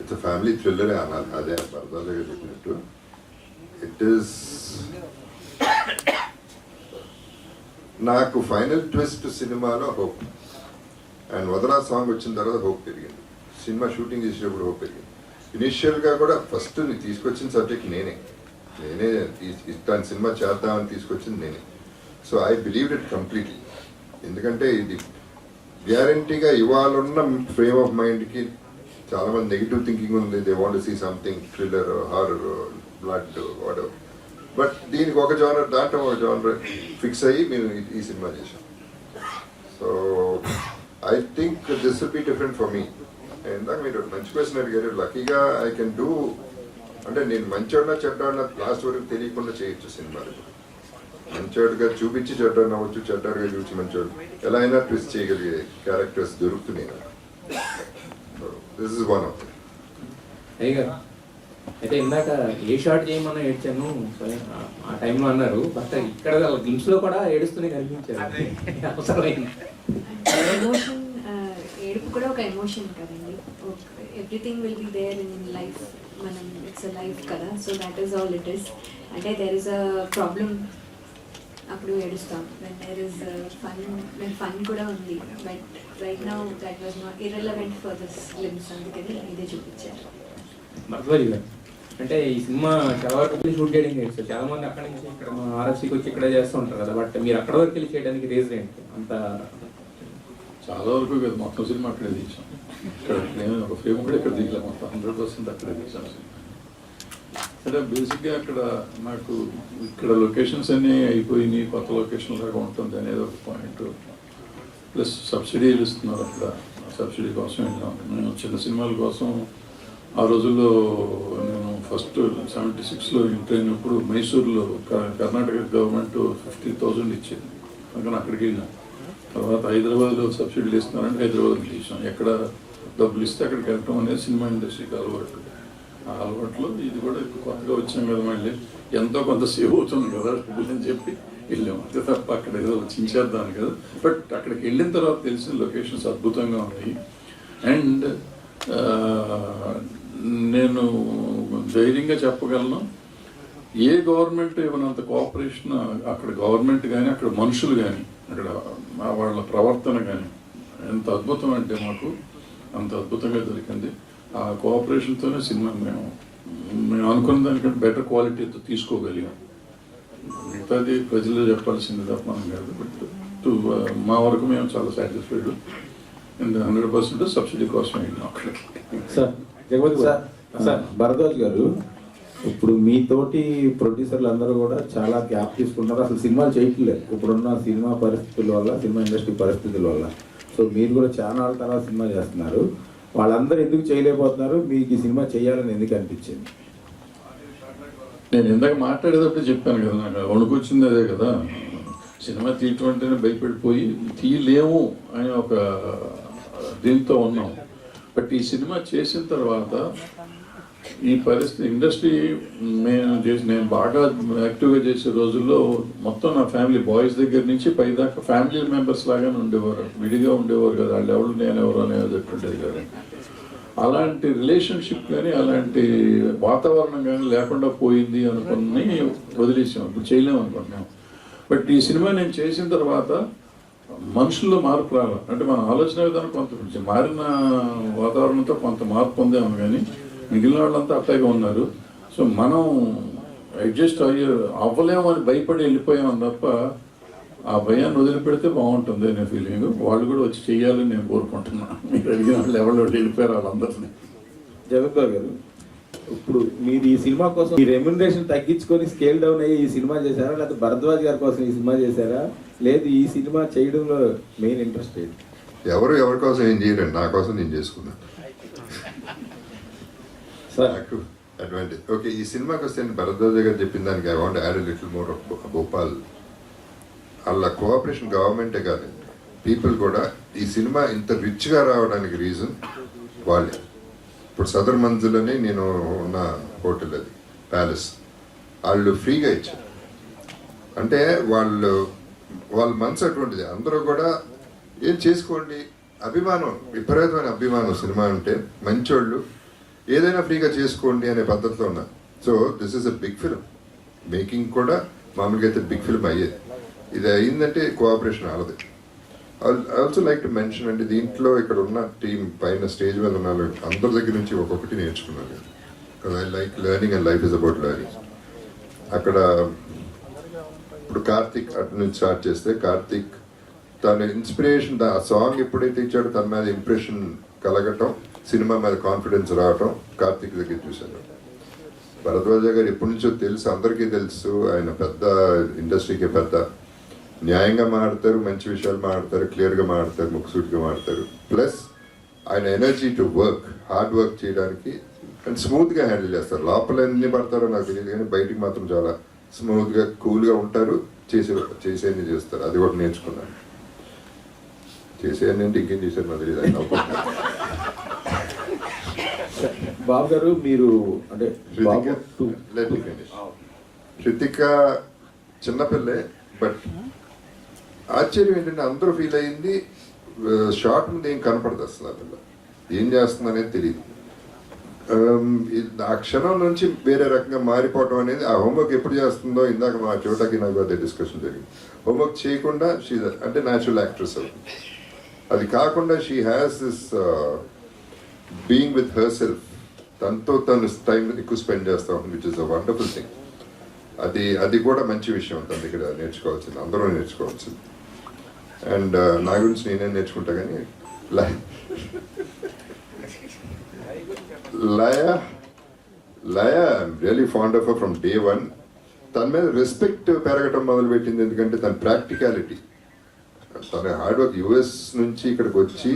ఇట్స్ ఫ్యామిలీ థ్రిల్లరే అనాలి. అదే భరద్వాజగా చెప్పినట్టు ఇట్ ఈస్. నాకు ఫైనల్ ట్విస్ట్ సినిమాలో హోప్, అండ్ వదలా సాంగ్ వచ్చిన తర్వాత హోప్ పెరిగింది. సినిమా షూటింగ్ చేసేటప్పుడు హోప్ పెరిగింది. ఇనిషియల్గా కూడా ఫస్ట్ తీసుకొచ్చిన సబ్జెక్ట్ నేనే ఇట్లాంటి సినిమా చేద్దామని తీసుకొచ్చింది నేనే. So I believe it completely. ఎందుకంటే ఇది గ్యారంటీగా ఇవాళ ఉన్న ఫ్రేమ్ ఆఫ్ మైండ్కి చాలా మంది నెగిటివ్ థింకింగ్ ఉంది. They want to see something thriller, horror, blood, whatever. But దీనికి ఒక జానర్, దాంట్లో ఒక జానర్ ఫిక్స్ అయ్యి మేము ఈ సినిమా చేసాం. So I think this will be different for me. ఇందాక మీరు మంచి క్వశ్చన్ అడిగారు. లక్కీగా ఐ కెన్ డూ, అంటే నేను మంచోడినా చెడ్డాడినా లాస్ట్ వరకు తెలియకుండా చేయొచ్చు సినిమాలు. మంచోడుగా చూపించి చెడ్డాడిని అవ్వచ్చు, చెడ్డాడుగా చూపించి మంచోడు, ఎలా అయినా ట్విస్ట్ చేయగలిగే క్యారెక్టర్స్ దొరుకుతున్నాయి నాకు. This is one of it. అయితే ఇందాక ఏ షాట్ చేయమన్నా ఏడ్చాను ఆ టైంలో అన్నారు. బట్ ఇక్కడ గ్లిమ్స్ లో కూడా ఏడుస్తూనే కనిపించారు. ఎమోషన్, ఏడుపు కూడా ఒక ఎమోషన్ కదండి. Everything will be there in life. మనం ఇట్స్ అ లైఫ్ కదా, so that is all it is. అంటే దేర్ ఇస్ అ ప్రాబ్లమ్, అప్పుడు ఏడుస్తాం. When there is fun, when fun కూడా ఉంది. But right now that was not irrelevant for this glimpse, అందుకని ఇదే చూపించారు. భరద్వాజ్ గారు అంటే ఈ సినిమా చాలా వరకు వెళ్ళి షూట్ చేయడానికి ఏంటి సార్? చాలా మంది అక్కడి నుంచి ఇక్కడ మా ఆర్ఎఫ్సీకి వచ్చి ఇక్కడ చేస్తూ ఉంటారు కదా. బట్ మీరు అక్కడ వరకు వెళ్ళి చేయడానికి రీజన్ ఏంటి? అంత చాలా వరకు కదా, మొత్తం సినిమా అక్కడే తీసాం. ఇక్కడ నేను ఒక ఫ్రేమ్ కూడా ఇక్కడ దిగలే, మొత్తం 100% అక్కడే తీసాం. అంటే బేసిక్గా అక్కడ నాకు ఇక్కడ లొకేషన్స్ అన్నీ అయిపోయినాయి, కొత్త లొకేషన్ లాగా ఉంటుంది అనేది ఒక పాయింట్. ప్లస్ సబ్సిడీలు ఇస్తున్నారు అక్కడ, సబ్సిడీ కోసం వెళ్ళాం. నేను చిన్న సినిమాల కోసం ఆ రోజుల్లో నేను ఫస్ట్ 76లో ఎంటర్ అయినప్పుడు మైసూరులో కర్ణాటక గవర్నమెంట్ 50,000 ఇచ్చింది. అందుకని అక్కడికి వెళ్ళాను. తర్వాత హైదరాబాద్లో సబ్సిడీలు ఇస్తున్నారంటే హైదరాబాద్లో తీసాం. ఎక్కడ డబ్బులు ఇస్తే అక్కడికి వెళ్ళటం అనేది సినిమా ఇండస్ట్రీకి అలవాటు. ఆ అలవాట్లో ఇది కూడా ఇప్పుడు కొత్తగా వచ్చాం కదా, మళ్ళీ ఎంతో కొంత సేవ్ అవుతుంది కదా అని చెప్పి వెళ్ళాము. అంతే తప్ప అక్కడ ఏదో చించేద్దాం కదా. బట్ అక్కడికి వెళ్ళిన తర్వాత తెలిసిన లొకేషన్స్ అద్భుతంగా ఉన్నాయి. అండ్ నేను ధైర్యంగా చెప్పగలను, ఏ గవర్నమెంట్ ఇవ్వనంత కోఆపరేషన్ అక్కడ గవర్నమెంట్ కానీ అక్కడ మనుషులు కానీ అక్కడ వాళ్ళ ప్రవర్తన కానీ ఎంత అద్భుతం అంటే మాకు అంత అద్భుతంగా దొరికింది. ఆ కోఆపరేషన్తోనే సినిమా మేము అనుకున్న దానికంటే బెటర్ క్వాలిటీతో తీసుకోగలిగాం. మిగతాది ప్రజలు చెప్పాల్సింది తప్ప మనం కాదు. బట్ మా వరకు మేము చాలా సాటిస్ఫైడ్. అండ్ 100% సబ్సిడీ కోసం వెళ్ళినాం అక్కడ. సార్ జగపతి సార్ భరద్వాజ్ గారు, ఇప్పుడు మీతోటి ప్రొడ్యూసర్లు అందరూ కూడా చాలా గ్యాప్ తీసుకుంటారు, అసలు సినిమాలు చేయట్లేదు ఇప్పుడున్న సినిమా పరిస్థితుల వల్ల, సినిమా ఇండస్ట్రీ పరిస్థితుల వల్ల. సో మీరు కూడా చాలా తర్వాత సినిమా చేస్తున్నారు, వాళ్ళందరూ ఎందుకు చేయలేకపోతున్నారు? మీకు ఈ సినిమా చేయాలని ఎందుకు అనిపించింది? నేను ఇందాక మాట్లాడేటప్పుడు చెప్పాను కదా, నాకు వణుకొచ్చింది అదే కదా. సినిమా తీయటం అంటేనే భయపడిపోయి తీయలేము అని ఒక దీంతో ఉన్నాం. బట్ ఈ సినిమా చేసిన తర్వాత ఈ పరిస్థితి ఇండస్ట్రీ నేను బాగా యాక్టివ్గా చేసే రోజుల్లో మొత్తం నా ఫ్యామిలీ బాయ్స్ దగ్గర నుంచి పైదాకా ఫ్యామిలీ మెంబర్స్ లాగానే ఉండేవారు, విడిగా ఉండేవారు కదా. వాళ్ళు ఎవరు నేనెవరు అనేది ఉండేది కదా. అలాంటి రిలేషన్షిప్ కానీ అలాంటి వాతావరణం కానీ లేకుండా పోయింది అనుకుని వదిలేసాం. ఇప్పుడు చేయలేము అనుకుంటున్నాం. బట్ ఈ సినిమా నేను చేసిన తర్వాత మనుషుల్లో మార్పు రావాలి అంటే మన ఆలోచన విధానం కొంత మారిన వాతావరణంతో కొంత మార్పు పొందాము, కానీ మిగిలిన వాళ్ళంతా అట్లాగే ఉన్నారు. సో మనం అడ్జస్ట్ అవ్వలేము అని భయపడి వెళ్ళిపోయాం తప్ప ఆ భయాన్ని వదిలిపెడితే బాగుంటుంది అనే ఫీలింగ్. వాళ్ళు కూడా వచ్చి చెయ్యాలని నేను కోరుకుంటున్నాను. మీరు అడిగిన వాళ్ళు ఎవరో వెళ్ళిపోయారు వాళ్ళందరినీ. జగద్బాబు గారు, ఇప్పుడు మీరు ఈ సినిమా కోసం ఈ రెమ్యునరేషన్ తగ్గించుకొని స్కేల్ డౌన్ అయ్యి ఈ సినిమా చేశారా, లేకపోతే భరద్వాజ్ గారి కోసం ఈ సినిమా చేశారా, లేదు ఈ సినిమా చేయడంలో మెయిన్ ఇంట్రెస్ట్ ఏంటి? ఎవరి కోసం ఏం చేయరండి, నా కోసం నేను చేసుకున్నాను. నాకు అడ్వాంటేజ్. ఓకే, ఈ సినిమాకి వస్తే భరద్వాజ్ గారు చెప్పిన దానికి I want add little more Bhopal. వాళ్ళ కోఆపరేషన్ గవర్నమెంటే కాదు, పీపుల్ కూడా. ఈ సినిమా ఇంత రిచ్గా రావడానికి రీజన్ వాళ్ళే. ఇప్పుడు సదర్ మంజులని నేను ఉన్న హోటల్, అది ప్యాలెస్, వాళ్ళు ఫ్రీగా ఇచ్చారు. అంటే వాళ్ళ మనసు అటువంటిది. అందరూ కూడా ఏం చేసుకోండి, అభిమానం, విపరీతమైన అభిమానం సినిమా అంటే. మంచోళ్ళు, ఏదైనా ఫ్రీగా చేసుకోండి అనే పద్ధతిలో ఉన్నారు. So this is a big film. Making కూడా మామూలుగా అయితే బిగ్ ఫిల్మ్ అయ్యేది. ఇది అయిందంటే కోఆపరేషన్ వాళ్ళది. I also like to mention అంటే దీంట్లో ఇక్కడ ఉన్న టీం పైన స్టేజ్ మీద ఉన్న అందరి దగ్గర నుంచి ఒక్కొక్కటి నేర్చుకున్నాను. Because I like learning and life is about learning. అక్కడ ఇప్పుడు కార్తిక్ అటు నుంచి స్టార్ట్ చేస్తే, కార్తిక్ తన ఇన్స్పిరేషన్, ఆ సాంగ్ ఎప్పుడైతే ఇచ్చాడో తన మీద ఇంప్రెషన్ కలగటం, సినిమా మీద కాన్ఫిడెన్స్ రావటం కార్తిక్ దగ్గర చూశాను. భరద్వాజ గారు ఎప్పటి నుంచో తెలుసు, అందరికీ తెలుసు. ఆయన పెద్ద ఇండస్ట్రీకి పెద్ద, న్యాయంగా మాడతారు, మంచి విషయాలు మాడతారు, క్లియర్గా మాడతారు, ముక్కుసూటిగా మాడతారు. ప్లస్ ఆయన energy to work, hard work చేయడానికి అండ్ స్మూత్గా హ్యాండిల్ చేస్తారు. లోపల ఎన్ని పడతారో నాకు తెలియదు, కానీ బయటికి మాత్రం చాలా స్మూత్గా కూల్గా ఉంటారు. చేసేది చేస్తారు. అది కూడా నేర్చుకున్నాను. చేసేయన్నీ అంటే ఇంకేం చేశారు నాకు తెలియదు. బాబు గారు, మీరు అంటే హృతిక చిన్నపిల్లే, బట్ ఆశ్చర్యం ఏంటంటే అందరూ ఫీల్ అయింది షార్ట్ మీద ఏం కనపడదు అసలు. ఆ పిల్ల ఏం చేస్తుంది అనేది తెలియదు. ఆ క్షణం నుంచి వేరే రకంగా మారిపోవటం అనేది, ఆ హోంవర్క్ ఎప్పుడు చేస్తుందో ఇందాక మా చోటకి నాకు అదే డిస్కషన్ జరిగింది. హోంవర్క్ చేయకుండా షీ అంటే న్యాచురల్ యాక్ట్రెస్ అవుతుంది. అది కాకుండా she has this being with her self, తనతో తను టైం ఎక్కువ స్పెండ్ చేస్తూ ఉంటుంది, which is a wonderful thing. అది కూడా మంచి విషయం తన దగ్గర నేర్చుకోవాల్సింది, అందరూ నేర్చుకోవాల్సింది. అండ్ నా గురించి నేనే నేర్చుకుంటా, కానీ Laya I'm really fond of from day one. తన మీద రెస్పెక్ట్ పెరగటం మొదలుపెట్టింది, ఎందుకంటే తన ప్రాక్టికాలిటీ, తన హార్డ్ వర్క్. యుఎస్ నుంచి ఇక్కడికి వచ్చి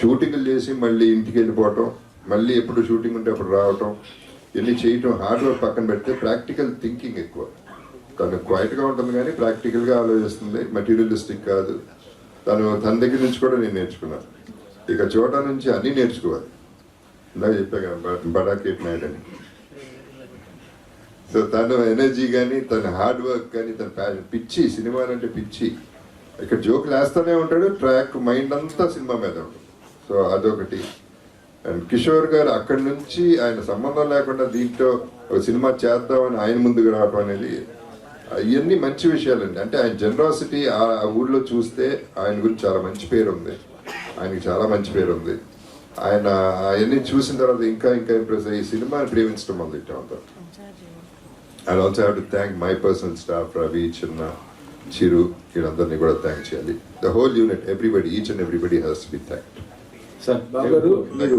షూటింగ్లు చేసి మళ్ళీ ఇంటికి వెళ్ళిపోవటం, మళ్ళీ ఎప్పుడు షూటింగ్ ఉంటే అప్పుడు రావటం, ఇవన్నీ చేయటం. హార్డ్ వర్క్ పక్కన పెడితే ప్రాక్టికల్ థింకింగ్ ఎక్కువ. తను క్వైట్గా ఉంటుంది కానీ ప్రాక్టికల్గా ఆలోచిస్తుంది, మెటీరియలిస్టిక్ కాదు. తన దగ్గర నుంచి కూడా నేను నేర్చుకున్నాను. ఇక చోట నుంచి అన్నీ నేర్చుకోవాలి. ఇందాక చెప్పా కదా బడా కేట్ నాయుడు అని. సో తన ఎనర్జీ కానీ, తన హార్డ్ వర్క్ కానీ, తన ప్యాషన్, పిచ్చి సినిమాలంటే పిచ్చి. ఇక్కడ జోకులు వేస్తూనే ఉంటాడు, ట్రాక్ మైండ్ అంతా సినిమా మీద ఉంటుంది. సో అదొకటి. అండ్ కిషోర్ గారు అక్కడి నుంచి ఆయన సంబంధం లేకుండా దీంట్లో ఒక సినిమా చేద్దామని ఆయన ముందుకు రావడం అనేది ఇవన్నీ మంచి విషయాలండి. అంటే ఆయన జనరాసిటీ ఆ ఊళ్ళో చూస్తే ఆయన గురించి చాలా మంచి పేరు ఉంది, ఆయనకి చాలా మంచి పేరు ఉంది. ఆయన అవన్నీ చూసిన తర్వాత ఇంకా ఇంకా ఇంప్రెస్ అయ్యి సినిమాని ప్రేమించడం మొదలెట్టాం అంతా. I also have to thank my personal staff, Ravi, చిన్న, చిరు, వీళ్ళందరినీ కూడా థ్యాంక్ చేయాలి. The whole unit, everybody, each and everybody has to be thanked. Sir మీరు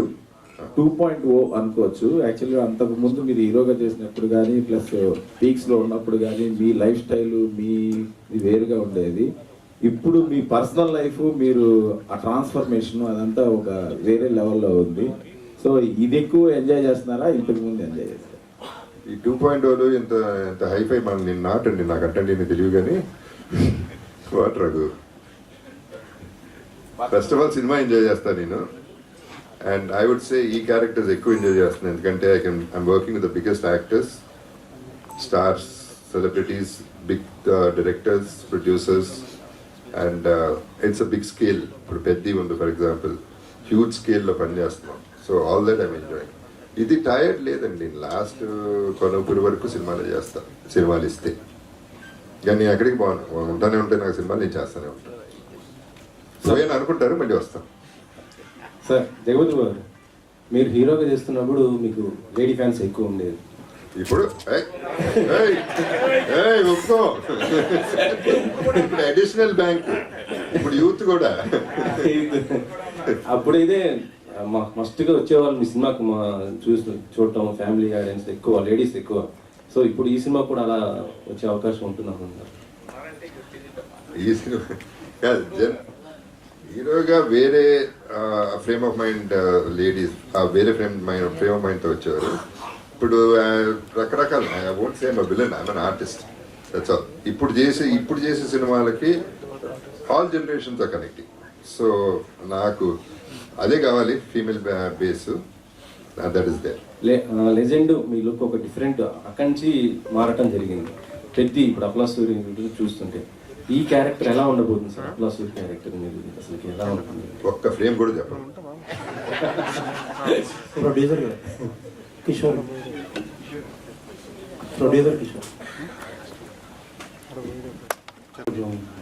2.0 అనుకోవచ్చు. యాక్చువల్గా అంతకు ముందు మీరు హీరోగా చేసినప్పుడు కానీ, ప్లస్ పీక్స్లో ఉన్నప్పుడు కానీ మీ లైఫ్ స్టైల్ మీ వేరుగా ఉండేది. ఇప్పుడు మీ పర్సనల్ లైఫ్, మీరు ఆ ట్రాన్స్ఫర్మేషన్ అదంతా ఒక వేరే లెవెల్లో ఉంది. సో ఇది ఎక్కువ ఎంజాయ్ చేస్తున్నారా, ఇంతకు ముందు ఎంజాయ్ చేస్తారా? ఈ 2.0 ఇంత హైఫై మనం నేను నాటండి, నాకు అట్టండి నేను తెలియదు కానీ what Raghu. First of all cinema enjoy చేస్తాను నేను. అండ్ ఐ వుడ్ సే ఈ క్యారెక్టర్స్ ఎక్కువ ఎంజాయ్ చేస్తున్నాను, ఎందుకంటే I'm working with the biggest actors, stars, celebrities, big directors, producers. And it's a big scale. ఇప్పుడు పెద్ద ఉంది ఫర్ ఎగ్జాంపుల్, హ్యూజ్ స్కేల్లో పనిచేస్తున్నాం. So all that I'm enjoying. ఇది టైర్డ్ లేదండి. లాస్ట్ కొనపూరి వరకు సినిమాలు చేస్తా, సినిమాలు ఇస్తే. కానీ నేను ఎక్కడికి బాగున్నా ఉంటానే ఉంటాయి, నాకు సినిమాలు నేను చేస్తానే ఉంటాను. సో ఏం అనుకుంటారు, మళ్ళీ వస్తాను. సార్ జగపతి గారు, మీరు హీరోగా చేస్తున్నప్పుడు మీకు లేడీ ఫ్యాన్స్ ఎక్కువ ఉండేది. ఇప్పుడు ఒప్పుకో, ఇప్పుడు అడిషనల్ బ్యాంక్, ఇప్పుడు యూత్ కూడా. అప్పుడైతే మస్తుగా వచ్చేవాళ్ళు మీ సినిమాకు, చూడటం ఫ్యామిలీ ఆడియన్స్ ఎక్కువ, లేడీస్ ఎక్కువ. సో ఇప్పుడు ఈ సినిమా కూడా అలా వచ్చే అవకాశం ఉంటుంది అనుకుంటున్నారు? ఈ సినిమా హీరోగా వేరే ఫ్రేమ్ ఆఫ్ మైండ్ లేడీస్ వేరే ఫ్రేమ్ ఆఫ్ మైండ్తో వచ్చేవారు. ఇప్పుడు రకరకాల, I won't say I'm a villain, I'm an artist, that's all. ఇప్పుడు చేసే సినిమాలకి ఆల్ జనరేషన్స్ ఆర్ కనెక్టింగ్. సో నాకు అదే కావాలి, female base, that is there. Legend మీ లుక్ ఒక డిఫరెంట్ అక్కడి నుంచి మారటం జరిగింది. పెద్ద ఇప్పుడు అప్లాసూరి చూస్తుంటే ఈ క్యారెక్టర్ ఎలా ఉండబోతుంది సార్? అప్లాసూరి క్యారెక్టర్ మీరు అసలు ఎలా ఉంటుంది? ఒక్క ఫ్రేమ్ కూడా చెప్పండి. ప్రొడ్యూసర్ కిషోర్, ప్రొడ్యూసర్ కిషోర్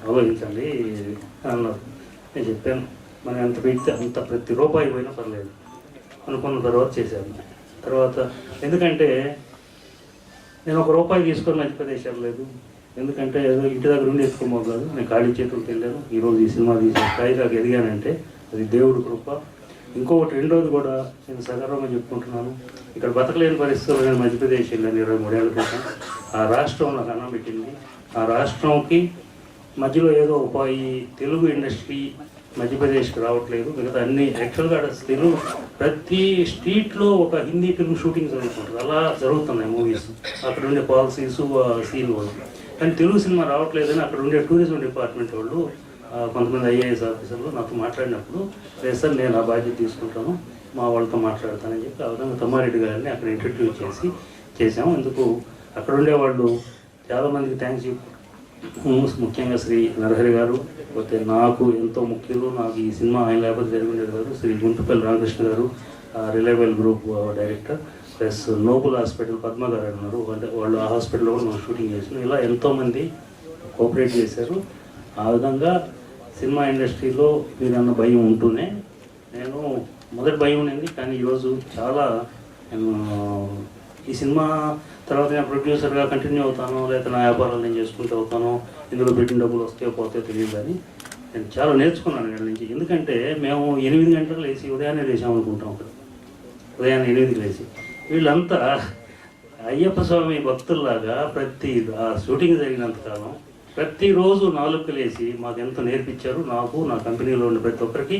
ఆలోచించండి అన్నారు. నేను చెప్పాను, మనం ఎంత పెడితే అంత ప్రతి రూపాయి పోయినా పర్లేదు అనుకున్న తర్వాత చేశాను. తర్వాత ఎందుకంటే నేను ఒక రూపాయి తీసుకొని మంచి ప్రదేశాలు లేదు, ఎందుకంటే ఏదో ఇంటి దగ్గర ఉండి ఎత్తుకోమోగలదు. నేను ఖాళీ చేతులకు వెళ్ళాను. ఈరోజు ఈ సినిమా తీసే స్థాయి దాకా ఎదిగానంటే అది దేవుడి కృప. ఇంకొకటి రెండోది కూడా నేను సగర్వంగా చెప్పుకుంటున్నాను, ఇక్కడ బతకలేని పరిస్థితుల్లో నేను మధ్యప్రదేశ్ వెళ్ళాను 23 ఏళ్ళ క్రితం. ఆ రాష్ట్రం నాకు అన్నం పెట్టింది. ఆ రాష్ట్రంకి మధ్యలో ఏదో ఈ తెలుగు ఇండస్ట్రీ మధ్యప్రదేశ్కి రావట్లేదు. మిగతా అన్ని యాక్చువల్గా తెలుగు ప్రతి స్ట్రీట్లో ఒక హిందీ తెలుగు షూటింగ్ జరుగుతుంటుంది, అలా జరుగుతున్నాయి మూవీస్. అక్కడ ఉండే పాలసీస్ సీన్ వాళ్ళు, కానీ తెలుగు సినిమా రావట్లేదని అక్కడ ఉండే టూరిజం డిపార్ట్మెంట్ వాళ్ళు కొంతమంది ఐఏఎస్ ఆఫీసర్లు నాతో మాట్లాడినప్పుడు, లేదు సార్ నేను ఆ బాధ్యత తీసుకుంటాను, మా వాళ్ళతో మాట్లాడతానని చెప్పి ఆ విధంగా తమ్మారెడ్డి గారిని అక్కడ ఇంట్రడ్యూస్ చేసాము. ఎందుకు అక్కడ ఉండేవాళ్ళు చాలామందికి థ్యాంక్స్ చెప్పు, ముఖ్యంగా శ్రీ నరహరి గారు, పోతే నాకు ఎంతో ముఖ్యులు, నాకు ఈ సినిమా ఆయన లేకపోతే జరిగిండేది గారు, శ్రీ గుంటుపల్లి రామకృష్ణ గారు, Reliable Group director, plus Noble Hospital Padma గారు ఉన్నారు, వాళ్ళు ఆ హాస్పిటల్లో కూడా మనం షూటింగ్ చేసినాం. ఇలా ఎంతోమంది కోఆపరేట్ చేశారు. ఆ విధంగా సినిమా ఇండస్ట్రీలో మీరన్న భయం ఉంటూనే నేను మొదటి భయం ఉండింది, కానీ ఈరోజు చాలా ఈ సినిమా తర్వాత నేను ప్రొడ్యూసర్గా కంటిన్యూ అవుతాను, లేకపోతే నా వ్యాపారాలు నేను చేసుకుంటూ అవుతాను, ఇందులో పెట్టిన డబ్బులు వస్తే పోతే తెలియదు, కానీ నేను చాలా నేర్చుకున్నాను ఇక్కడ నుంచి. ఎందుకంటే మేము 8 గంటలకు లేచి ఉదయాన్నే లేచామనుకుంటాం. అక్కడ ఉదయాన్నే 8కి లేచి వీళ్ళంతా అయ్యప్ప స్వామి భక్తుల్లాగా ప్రతి షూటింగ్ జరిగినంతకాలం ప్రతిరోజు 4కి లేచి మాకు ఎంతో నేర్పించారు. నాకు, నా కంపెనీలో ఉన్న ప్రతి ఒక్కరికి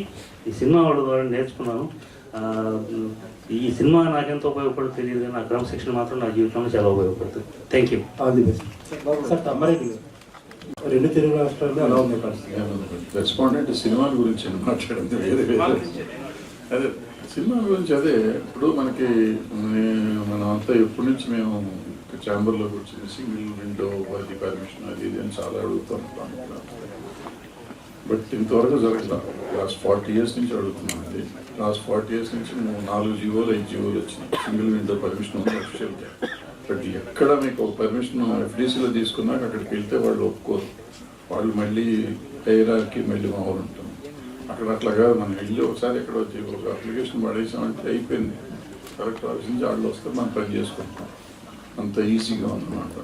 ఈ సినిమా వాళ్ళ ద్వారా నేర్చుకున్నాను. ఈ సినిమా నాకెంతో ఉపయోగపడుతుంది తెలియదు, కానీ నా క్రమశిక్షణ మాత్రం నా జీవితంలో చాలా ఉపయోగపడుతుంది. Thank you. All the best. Sir Tammareddy గారు, రెండు తెలుగు రాష్ట్రాల్లో ఎలా ఉంది పరిస్థితి? రెస్పాండెంట్ సినిమాల గురించి మాట్లాడింది వేరే అదే సినిమా గురించి. అదే ఇప్పుడు మనకి మనం అంతా ఎప్పటి నుంచి మేము ఛాంబర్లోకి వచ్చింది సింగిల్ విండో అది పర్మిషన్ అది ఇది అని చాలా అడుగుతాం. బట్ ఇంతవరకు జరగదు. లాస్ట్ 40 years నుంచి అడుగుతున్నాం. అది లాస్ట్ 40 years నుంచి 4 జీవోలు 5 జీవోలు వచ్చినాయి. సింగిల్ విండో పర్మిషన్ ఉంది అఫీషియల్గా. బట్ ఎక్కడ మీకు ఒక పర్మిషన్ ఎఫ్డీసీలో తీసుకున్నాక అక్కడికి వెళ్తే వాళ్ళు ఒప్పుకోరు. వాళ్ళు మళ్ళీ హైరార్కి మళ్ళీ మామూలు ఉంటుంది. అక్కడ అట్లాగా మనం వెళ్ళి ఒకసారి ఎక్కడ వచ్చి ఒక అప్లికేషన్ పడేసామంటే అయిపోయింది. కరెక్ట్ ఆఫీస్ నుంచి వాళ్ళు వస్తే మనం పని చేసుకుంటాం. అంత ఈజీగా ఉందన్నమాట.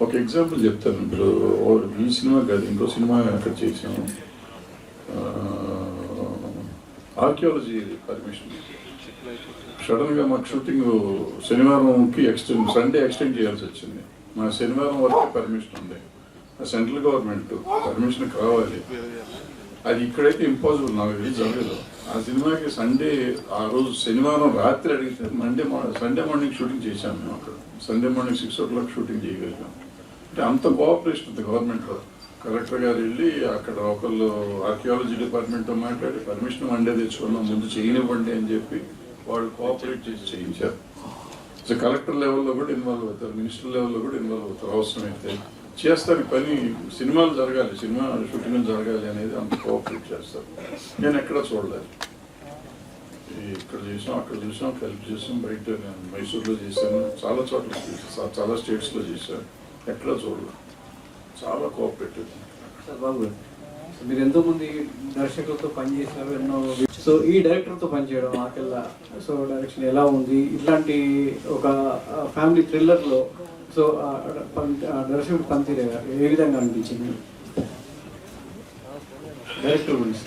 ఒక ఎగ్జాంపుల్ చెప్తాను. ఇప్పుడు ఈ సినిమా కాదు, ఇంకో సినిమా అక్కడ చేసాము. ఆర్కియాలజీ పర్మిషన్ సడన్గా మాకు షూటింగ్ శనివారంకి సండే ఎక్స్టెండ్ చేయాల్సి వచ్చింది. మా శనివారం వరకే పర్మిషన్ ఉంది. సెంట్రల్ గవర్నమెంట్ పర్మిషన్ కావాలి. అది ఇక్కడైతే ఇంపాసిబుల్, నాకు తెలిసి జరగదు. ఆ సినిమాకి సండే ఆ రోజు శనివారం రాత్రి అడిగితే సండే మార్నింగ్ షూటింగ్ చేశాము మేము. అక్కడ సండే మార్నింగ్ 6 o'clock షూటింగ్ చేయగలిగాం. అంటే అంత కోఆపరేషన్ ఉంది గవర్నమెంట్లో. కలెక్టర్ గారు వెళ్ళి అక్కడ ఒకళ్ళు ఆర్కియాలజీ డిపార్ట్మెంట్తో మాట్లాడి పర్మిషన్ మండే తెచ్చుకున్నాం, ముందు చేయనివ్వండి అని చెప్పి వాళ్ళు కోఆపరేట్ చేసి చేయించారు. సో కలెక్టర్ లెవెల్లో కూడా ఇన్వాల్వ్ అవుతారు, మినిస్టర్ లెవెల్లో కూడా ఇన్వాల్వ్ అవుతారు. అవసరమైతే చేస్తారు పని. సినిమాలు జరగాలి, సినిమా షూటింగ్ జరగాలి అనేది అంత కోఆపరేట్ చేస్తారు. నేను ఎక్కడ చూడలేదు. ఇక్కడ చేసాం, అక్కడ చూసాం, హెల్ప్ చేసాం. బయట నేను మైసూర్లో చేశాను, చాలా చోట్ల చేశాను, చాలా స్టేట్స్లో చేశాను. ఎక్కడ చూడలేదు. చాలా కోఆపరేటివ్. బాబు మీరు ఎంతో మంది దర్శకులతో పనిచేసినారు, ఎన్నో. సో ఈ డైరెక్టర్తో పనిచేయడం ఆకెల్లా సో డైరెక్షన్ ఎలా ఉంది? ఇట్లాంటి ఒక ఫ్యామిలీ థ్రిల్లర్లో సో దర్శకుడు పనితీరే ఏ విధంగా అనిపించింది? డైరెక్టర్ గురించి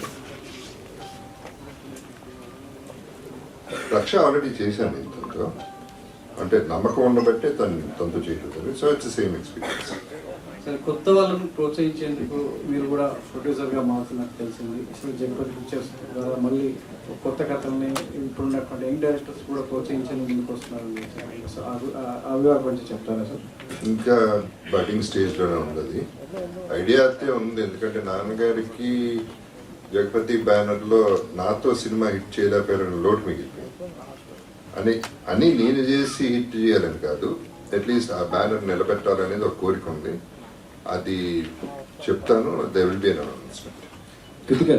రక్ష ఆల్రెడీ చేశాను ఇంతతో, అంటే నమ్మకం ఉండబట్టే తనతో చేయగలుగుతారు. So it's same experience. సరే, కొత్త వాళ్ళను ప్రోత్సహించేందుకు మీరు కూడా ప్రొడ్యూసర్గా మారుతున్నట్టు తెలిసింది. సో జగపతి పిక్చర్స్ ద్వారా మళ్ళీ కొత్త కథల్ని ఇప్పుడున్నటువంటి యంగ్ డైరెక్టర్స్ కూడా ప్రోత్సహించేందుకు ముందుకు వస్తున్నారు. సో అవి గురించి చెప్తారా సార్? ఇంకా బడ్డింగ్ స్టేజ్లోనే ఉంది. అది ఐడియా అయితే ఉంది, ఎందుకంటే నాన్నగారికి జగపతి బ్యానర్లో నాతో సినిమా హిట్ చేయలేకపోయారని లోటు మిగిలిపోయింది అని నేను చేసి హిట్ చేయాలని కాదు, అట్లీస్ట్ ఆ బ్యానర్ నిలబెట్టాలనేది ఒక కోరిక ఉంది. అది చెప్తాను. They will be an announcement. Krittika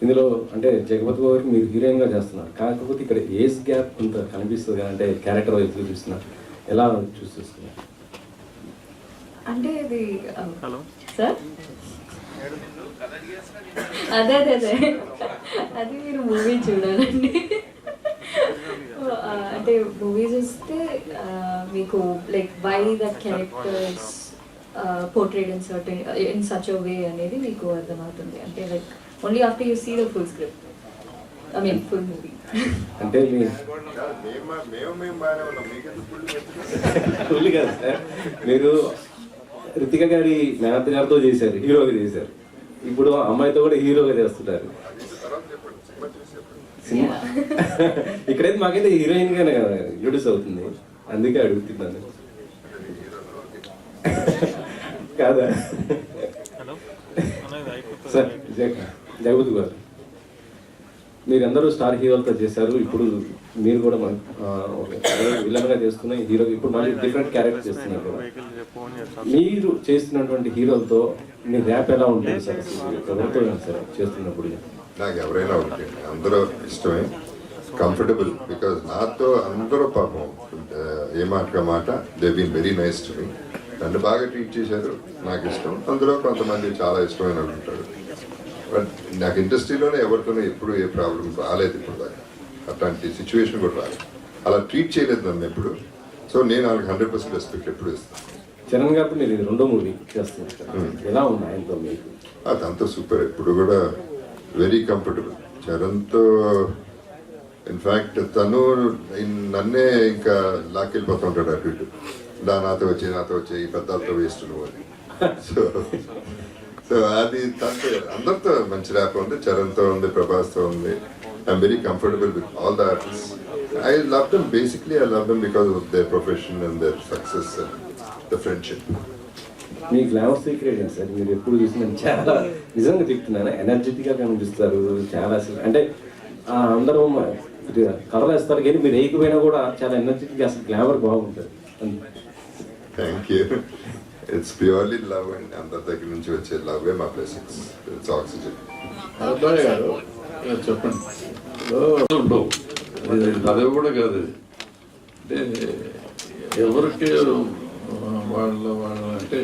ఇందులో అంటే జగపతి బాబుకి మీరు హీరోయిన్గా చేస్తున్నారు, కాకపోతే ఇక్కడ ఏజ్ గ్యాప్ కొంత కనిపిస్తుంది. అంటే క్యారెక్టర్ వైపు చూపిస్తున్నారు, ఎలా చూస్తున్నారు? అంటే ఇది సార్ అదే అదే అదే అది మీరు మూవీ చూడాలండి. అంటే మూవీ చూస్తే మీకు like why that characters portrayed in such a way అనేది మీకు అర్థమవుతుంది. అంటే like only after you see the full script, I mean full movie. అంటే ఫుల్ కాదు సార్, మీరు రితిక గారి మేనత్త గారితో చేశారు, హీరోగా చేశారు. ఇప్పుడు అమ్మాయితో కూడా హీరోగా చేస్తున్నారు సినిమా. ఇక్కడైతే మాకైతే హీరోయిన్ గానే కదా ఇంట్రొడ్యూస్ అవుతుంది, అందుకే అడుగుతున్నాను. కాదా సార్? జగపతి గారు మీరందరూ స్టార్ హీరోలతో చేశారు, ఇప్పుడు మీరు కూడా విలన్గా చేసుకున్న హీరో ఇప్పుడు మళ్ళీ డిఫరెంట్ క్యారెక్టర్ చేస్తున్నారు కదా. మీరు చేస్తున్నటువంటి హీరోలతో మీ ర్యాప్ ఎలా ఉంటుంది సార్? ఎవరితో సార్ చేస్తున్నప్పుడు? నాకు ఎవరైనా ఒకటి, అందరూ ఇష్టమే, కంఫర్టబుల్. బికాజ్ నాతో అందరూ పాపం ఏ మాటగా మాట they been very nice to me. నన్ను బాగా ట్రీట్ చేశారు, నాకు ఇష్టం. అందులో కొంతమంది చాలా ఇష్టమైన వాళ్ళు ఉంటారు. బట్ నాకు ఇండస్ట్రీలోనే ఎవరితోనే ఎప్పుడు ఏ ప్రాబ్లం రాలేదు ఇప్పుడు దాకా. అట్లాంటి సిచ్యువేషన్ కూడా రాలేదు, అలా ట్రీట్ చేయలేదు నన్ను ఎప్పుడు. సో నేను వాళ్ళకి 100% రెస్పెక్ట్ ఎప్పుడు ఇస్తాను. చరణ్ గారితో మీరు రెండో మూవీ చేస్తున్నారు, ఎలా ఉంది ఆయనతో మీకు? అదంతా సూపర్, ఇప్పుడు కూడా వెరీ కంఫర్టబుల్ చరణ్తో. ఇన్ఫ్యాక్ట్ తను నన్నే ఇంకా లాక్కెళ్ళిపోతూ ఉంటాడు అటు ఇటు. నాతో వచ్చే ఈ పెద్దలతో వేస్ట్ నువ్వు అని. సో అది తనతో అందరితో మంచి ర్యాప్ ఉంది. చరణ్తో ఉంది, ప్రభాస్తో ఉంది. I'm very comfortable with all the artist. I love them, basically I love them because of their profession and their success and the friendship. Me glamour secret ఏంటి సార్? మీరు ఎప్పుడు చూసినా చాలా నిజంగా చెప్తున్నాను, ఎనర్జెటిక్గా కనిపిస్తారు చాలా. అసలు అంటే అందరూ కలర్ వేస్తారు కానీ మీరు వేయకపోయినా కూడా చాలా ఎనర్జెటిక్గా అసలు గ్లామర్ బాగుంటుంది. Thank you. It's purely love and అందరి దగ్గర నుంచి వచ్చే లవ్వే మా బ్లెస్సింగ్స్. It's oxygen. చెప్పండి. అదే కూడా కాదు, అంటే ఎవరికి వాళ్ళ అంటే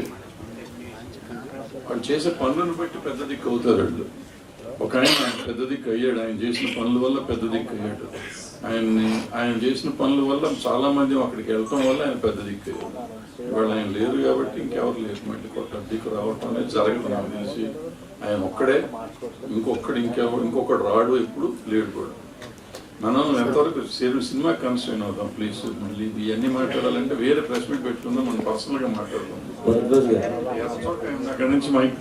వాళ్ళు చేసే పనులను బట్టి పెద్ద దిక్కు అవుతారు వాళ్ళు. ఒక ఆయన పెద్ద దిక్కు అయ్యాడు, ఆయన చేసిన పనుల వల్ల పెద్ద దిక్కు అయ్యాడు. ఆయన చేసిన పనుల వల్ల చాలా మంది అక్కడికి వెళ్ళటం వల్ల ఆయన పెద్ద దిక్కు అయ్యాడు. వాళ్ళు ఆయన లేరు కాబట్టి ఇంకెవరు లేరు. మళ్ళీ కొత్త దిక్కు రావటం అనేది జరగదు నాకు తెలిసి. ఆయన ఒక్కడే, ఇంకొకడు రాడు, ఎప్పుడు లేడు కూడా. మనం ఎంతవరకు సినిమా కన్సర్న్ అవుతాం ప్లీజ్. మళ్ళీ ఇవన్నీ మాట్లాడాలంటే వేరే ప్రెస్ మీట్ పెట్టుకుందాం, మనం పర్సనల్గా మాట్లాడుకుందాం. అక్కడి నుంచి మైక్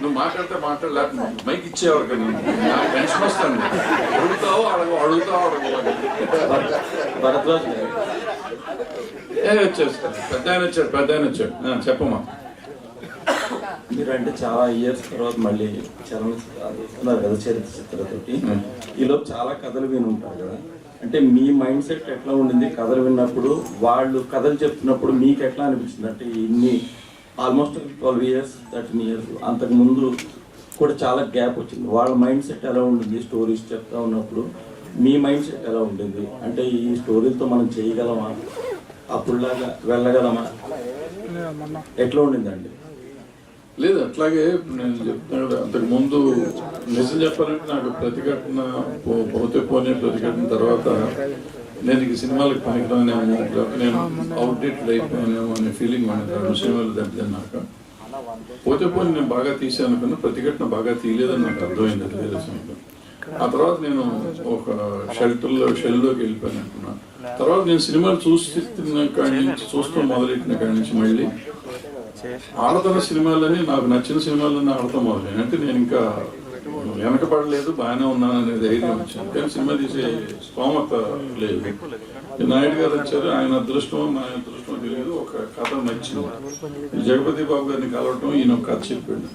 నువ్వు మాట్లాడితే మాట్లాడలేక మైక్ ఇచ్చేవారు కానీ నాకు టెన్షన్ వస్తుంది. అడుగుతావు భరద్వాజ్ వచ్చేస్తాను. పెద్ద ఆయన వచ్చాడు. చెప్పమ్మా. మీరంటే చాలా ఇయర్స్ తర్వాత మళ్ళీ చలనచిత్రాలు కదా, చరిత్ర చిత్రతోటి ఈలో చాలా కథలు విని ఉంటారు కదా. అంటే మీ మైండ్ సెట్ ఎట్లా ఉండింది కథలు విన్నప్పుడు? వాళ్ళు కథలు చెప్తున్నప్పుడు మీకు ఎట్లా అనిపించింది? అంటే ఇన్ని ఆల్మోస్ట్ 12 years 13 years అంతకుముందు కూడా చాలా గ్యాప్ వచ్చింది. వాళ్ళ మైండ్ సెట్ ఎలా ఉండింది స్టోరీస్ చెప్తా ఉన్నప్పుడు? మీ మైండ్ సెట్ ఎలా ఉండింది? అంటే ఈ స్టోరీలతో మనం చేయగలమా, అప్పుడులాగా వెళ్ళగలమా, ఎట్లా ఉండిందండి? లేదు, అట్లాగే నేను చెప్తున్నాడు. అంతకుముందు నిజం చెప్పాలంటే నాకు ప్రతిఘటన పోనే ప్రతిఘటన తర్వాత నేను ఈ సినిమాలకు పనికిరానేమో, నేను అవుట్డేటెడ్ అయిపోయానేమో అనే ఫీలింగ్ అనేది 2 సినిమాలు దెబ్బతిన్నాక. పోతే నేను బాగా తీసాను అనుకున్నా, ప్రతిఘటన బాగా తీయలేదని నాకు అర్థమైంది వేరే సినిమాలో. ఆ తర్వాత నేను ఒక షెల్లోకి వెళ్ళిపోయాను అనుకున్నా. తర్వాత నేను సినిమాలు చూస్తూ మొదలెట్టిన కాడి నుంచి మళ్ళీ ఆడతల సినిమాలని, నాకు నచ్చిన సినిమాలన్నీ ఆడతాం మొదలైన. అంటే నేను ఇంకా వెనకపడలేదు, బాగానే ఉన్నాను అనే ధైర్యం వచ్చింది. కానీ సినిమా తీసే స్తోమత లేదు. నాయుడు గారు వచ్చారు, ఆయన అదృష్టం నా అదృష్టం తెలియదు. ఒక కథ నచ్చింది. జగపతి బాబు గారిని కలవటం, ఈయన ఒక కథ చెప్పాడు.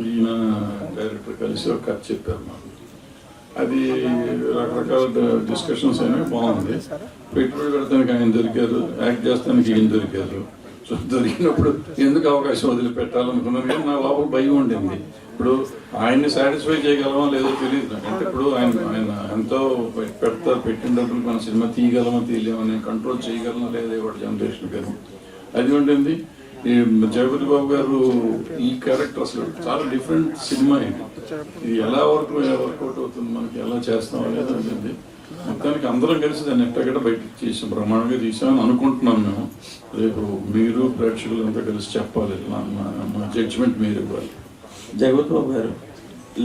ఈయన డైరెక్టర్ కలిసి ఒక కథ చెప్పారు నాకు. అది రకరకాల డిస్కషన్స్ అయినా బాగుంది. పెట్టుబడి పెడతానికి ఆయన దొరికారు, యాక్ట్ చేస్తానికి ఈయన దొరికారు. సో దొరికినప్పుడు ఎందుకు అవకాశం వదిలిపెట్టాలనుకున్నాను. కానీ నా లోపల భయం ఉండింది. ఇప్పుడు ఆయన్ని సాటిస్ఫై చేయగలమా లేదో తెలియదు. అంటే ఇప్పుడు ఆయన ఎంతో పెట్టిన డబ్బులు మన సినిమా తీయగలమా తీయలేమని కంట్రోల్ చేయగలమా లేదా వాటి జనరేషన్ కానీ అది ఉంటుంది. ఈ జగపతి బాబు గారు ఈ క్యారెక్టర్ అసలు చాలా డిఫరెంట్ సినిమా. ఇది ఎలా వర్కౌట్ అవుతుంది, మనకి ఎలా చేస్తాం అనేది ఉంటుంది. మొత్తానికి అందరం కలిసి దాన్ని ఎట్టగడ బయటకు చేసాం, బ్రహ్మాండంగా తీసామని అనుకుంటున్నాం మేము. రేపు మీరు ప్రేక్షకులంతా కలిసి చెప్పాలి, మా జడ్జిమెంట్ మీరు ఇవ్వాలి. జగపతి బాబు గారు,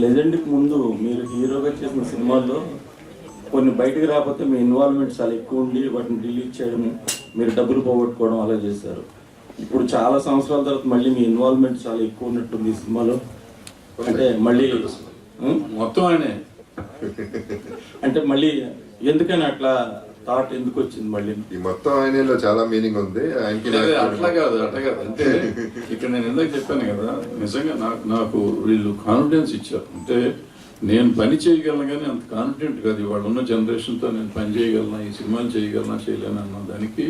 లెజెండ్కి ముందు మీరు హీరోగా చేసిన సినిమాల్లో కొన్ని బయటకు రాకపోతే మీ ఇన్వాల్వ్మెంట్ చాలా ఎక్కువ ఉండి వాటిని డిలీట్ చేయడం, మీరు డబ్బులు పోగొట్టుకోవడం అలా చేశారు. ఇప్పుడు చాలా సంవత్సరాల తర్వాత మళ్ళీ మీ ఇన్వాల్వ్మెంట్ చాలా ఎక్కువ ఉన్నట్టుంది ఈ సినిమాలో. అంటే మళ్ళీ మొత్తం ఆయనే అంటే మళ్ళీ ఎందుకని అట్లా థాట్ ఎందుకు వచ్చింది? మళ్ళీ ఈ మొత్తం ఆయనలో చాలా మీనింగ్ ఉంది. అట్లా కాదు. అంటే ఇక్కడ నేను ఎందుకు చెప్పాను కదా, నిజంగా నాకు వీళ్ళు కాన్ఫిడెన్స్ ఇచ్చారు. అంటే నేను పని చేయగలను కానీ అంత కాన్ఫిడెంట్ కాదు. ఇవాళ ఉన్న జనరేషన్తో నేను పని చేయగలనా, ఈ సినిమాలు చేయగలనా చేయలేనా అన్న దానికి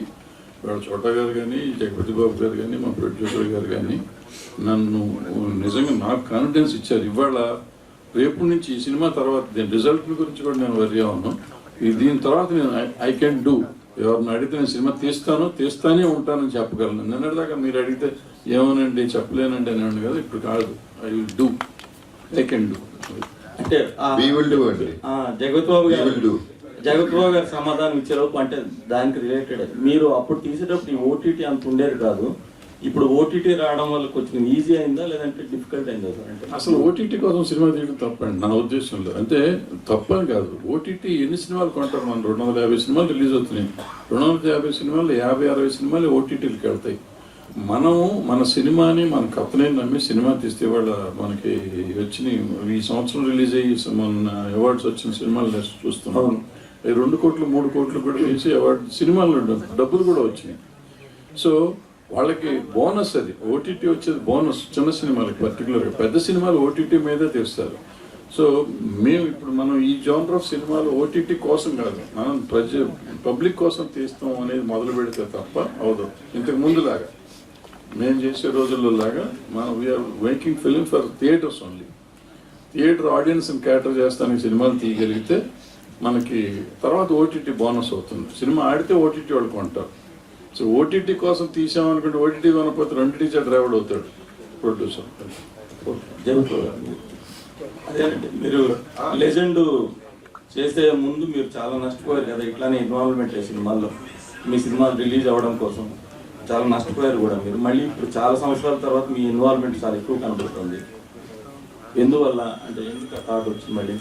వాళ్ళ చోటా గారు కానీ, జగపతి బాబు గారు కానీ, మా ప్రొడ్యూసర్ గారు కానీ నన్ను నిజంగా నాకు కాన్ఫిడెన్స్ ఇచ్చారు. ఇవాళ రేపు నుంచి ఈ సినిమా తర్వాత దీని రిజల్ట్ గురించి కూడా నేను వరి అవ్వను. దీని తర్వాత నేను ఐ కెన్ డూ. ఎవరిని అడిగితే నేను సినిమా తీస్తానే ఉంటానని చెప్పగలను. నిన్నటిదాకా మీరు అడిగితే ఏమోనండి చెప్పలేనండి అని కదా, ఇప్పుడు కాదు. I will do, I can do. అంటే జగపతి బాబు గారు సమాధానం ఇచ్చేలోపు అంటే దానికి రిలేటెడ్ మీరు అప్పుడు తీసేటప్పుడు ఈ ఓటీటీ అంత ఉండేది కాదు. ఇప్పుడు ఓటీటీ రావడం వల్ల కొంచెం ఈజీ అయిందా లేదంటే డిఫికల్ట్ అయిందా సార్? అంటే అసలు ఓటీటీ కోసం సినిమా తీయడం తప్పండి నా ఉద్దేశంలో. అంటే తప్పని కాదు. ఓటీటీ ఎన్ని సినిమాలు కొంటారు? మనం 250 సినిమాలు రిలీజ్ అవుతున్నాయి. 250 సినిమాలు 50-60 సినిమాలు ఓటీటీలకు వెళ్తాయి. మనము మన సినిమాని మన కథనే నమ్మి సినిమా తీస్తే వాళ్ళ మనకి వచ్చినాయి. ఈ సంవత్సరం రిలీజ్ అయ్యి మన అవార్డ్స్ వచ్చిన సినిమాలు చూస్తున్నాం. 2 కోట్లు 3 కోట్లు కూడా తీసి అవార్డు సినిమాల్లో డబ్బులు కూడా వచ్చినాయి. సో వాళ్ళకి బోనస్ అది. ఓటీటీ వచ్చేది బోనస్ చిన్న సినిమాలకి పర్టికులర్గా. పెద్ద సినిమాలు ఓటీటీ మీదే తీస్తారు. సో మేము ఇప్పుడు మనం ఈ జోనర్ ఆఫ్ సినిమాలు ఓటీటీ కోసం కాదు, మనం పబ్లిక్ కోసం తీస్తాం అనేది మొదలు పెడితే తప్ప అవదు. ఇంతకు ముందులాగా మేము చేసే రోజుల్లో లాగా మనం we're making film for theatres only. Theatre ఆడియన్స్ని క్యాటర్ చేస్తానికి సినిమాలు తీయగలిగితే మనకి తర్వాత ఓటీటీ బోనస్ అవుతుంది. సినిమా ఆడితే ఓటీటీ వాళ్ళు కొంటారు. సో ఓటీటీ కోసం తీసామనుకుంటే ఓటీటీ కొనకపోతే రెండింటి డ్రైవర్ అవుతాడు ప్రొడ్యూసర్. అదేనండి, మీరు లెజెండ్ చేసే ముందు మీరు చాలా నష్టపోయారు కదా, ఇట్లానే ఇన్వాల్వ్మెంట్ సినిమాల్లో. మీ సినిమాలు రిలీజ్ అవ్వడం కోసం చాలా నష్టపోయారు కూడా మీరు. మళ్ళీ ఇప్పుడు చాలా సంవత్సరాల తర్వాత మీ ఇన్వాల్వ్మెంట్ చాలా ఎక్కువ కనబడుతుంది. ఎందువల్ల అంటే ఎందుకు థాట్ వచ్చింది మళ్ళీ?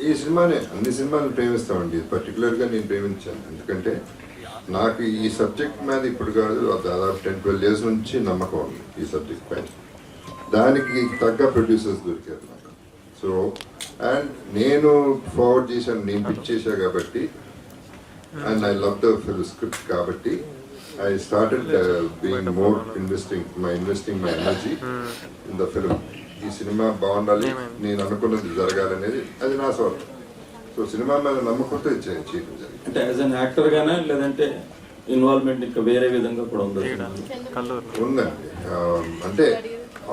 ఈ సినిమానే అన్ని సినిమాలను ప్రేమిస్తామండి, పర్టికులర్గా నేను ప్రేమించాను. ఎందుకంటే నాకు ఈ సబ్జెక్ట్ మీద ఇప్పుడు కాదు, దాదాపు 10-12 years నుంచి నమ్మకం ఉంది ఈ సబ్జెక్ట్ పైన. దానికి తగ్గ ప్రొడ్యూసర్స్ దొరికారు నాకు. సో అండ్ నేను ఫార్వర్డ్ చేశాను, నేను పిచ్ చేశాను కాబట్టి, and I love the script కాబట్టి I started being more investing my energy in the film. ఈ సినిమా బాగుండాలి, నేను అనుకున్నది జరగాలనేది అది నా స్వార్థం. సో సినిమా మీద నమ్మకంతో చేయడం జరిగింది. అంటే యాజ్ అన్ యాక్టర్ గానే లేదంటే ఇన్వాల్వ్మెంట్ ఇంకా వేరే విధంగా కూడా ఉంది? ఉందండి. అంటే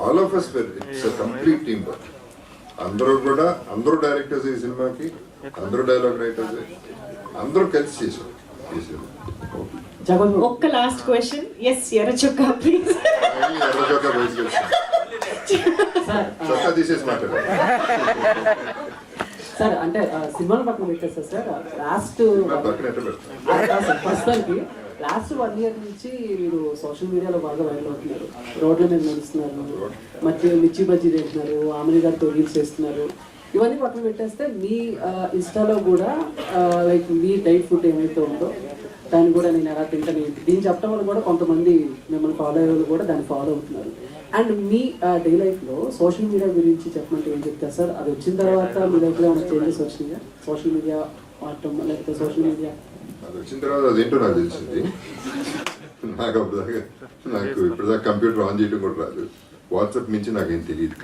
all of us it's complete team work. అందరూ డైరెక్టర్స్ ఈ సినిమాకి, అందరూ డైలాగ్ రైటర్స్, అందరూ కలిసి చేశారు ఈ సినిమా. ఒక్క లాస్ట్ క్వశ్చన్. ఎస్, ఎర్ర చొక్కా ప్లీజ్. ఎర్ర చొక్కా బయటకు వచ్చాను, చొక్కా తీసేసి మాట్లాడారు సార్. అంటే సినిమాలు పక్కన పెట్టేస్తారు సార్. లాస్ట్ ప్రస్తుతానికి లాస్ట్ 1 year నుంచి మీరు సోషల్ మీడియాలో బాగా వైరల్ అవుతున్నారు. రోడ్ల మీద నడుస్తున్నారు, మిర్చి బజ్జీ తింటున్నారు, ఆమెని గారితో రీల్స్ చేస్తున్నారు. ఇవన్నీ పక్కన పెట్టేస్తే మీ ఇన్స్టాలో కూడా లైక్ మీ డైట్ ఫుడ్ ఏమైతే ఉందో దాన్ని కూడా నేను ఎలా తింటాను దీన్ని చెప్పడం వల్ల కూడా కొంతమంది మిమ్మల్ని ఫాలో అయ్యే వాళ్ళు కూడా దాన్ని ఫాలో అవుతున్నారు. అండ్ మీ డే లైఫ్లో సోషల్ మీడియా గురించి చెప్పమంటే ఏం చెప్తారు సార్? అది వచ్చిన తర్వాత మీ లైఫ్లో ఏమైనా చేంజెస్ వచ్చినాయా? సోషల్ మీడియా వాడటం లేకపోతే సోషల్ మీడియా అది వచ్చిన తర్వాత అదేంటో నాకు తెలిసింది. నాకు ఇప్పటిదాకా కంప్యూటర్ ఆన్ చేయడం కూడా రాదు, వాట్సాప్ మించి నాకేం తెలియదు.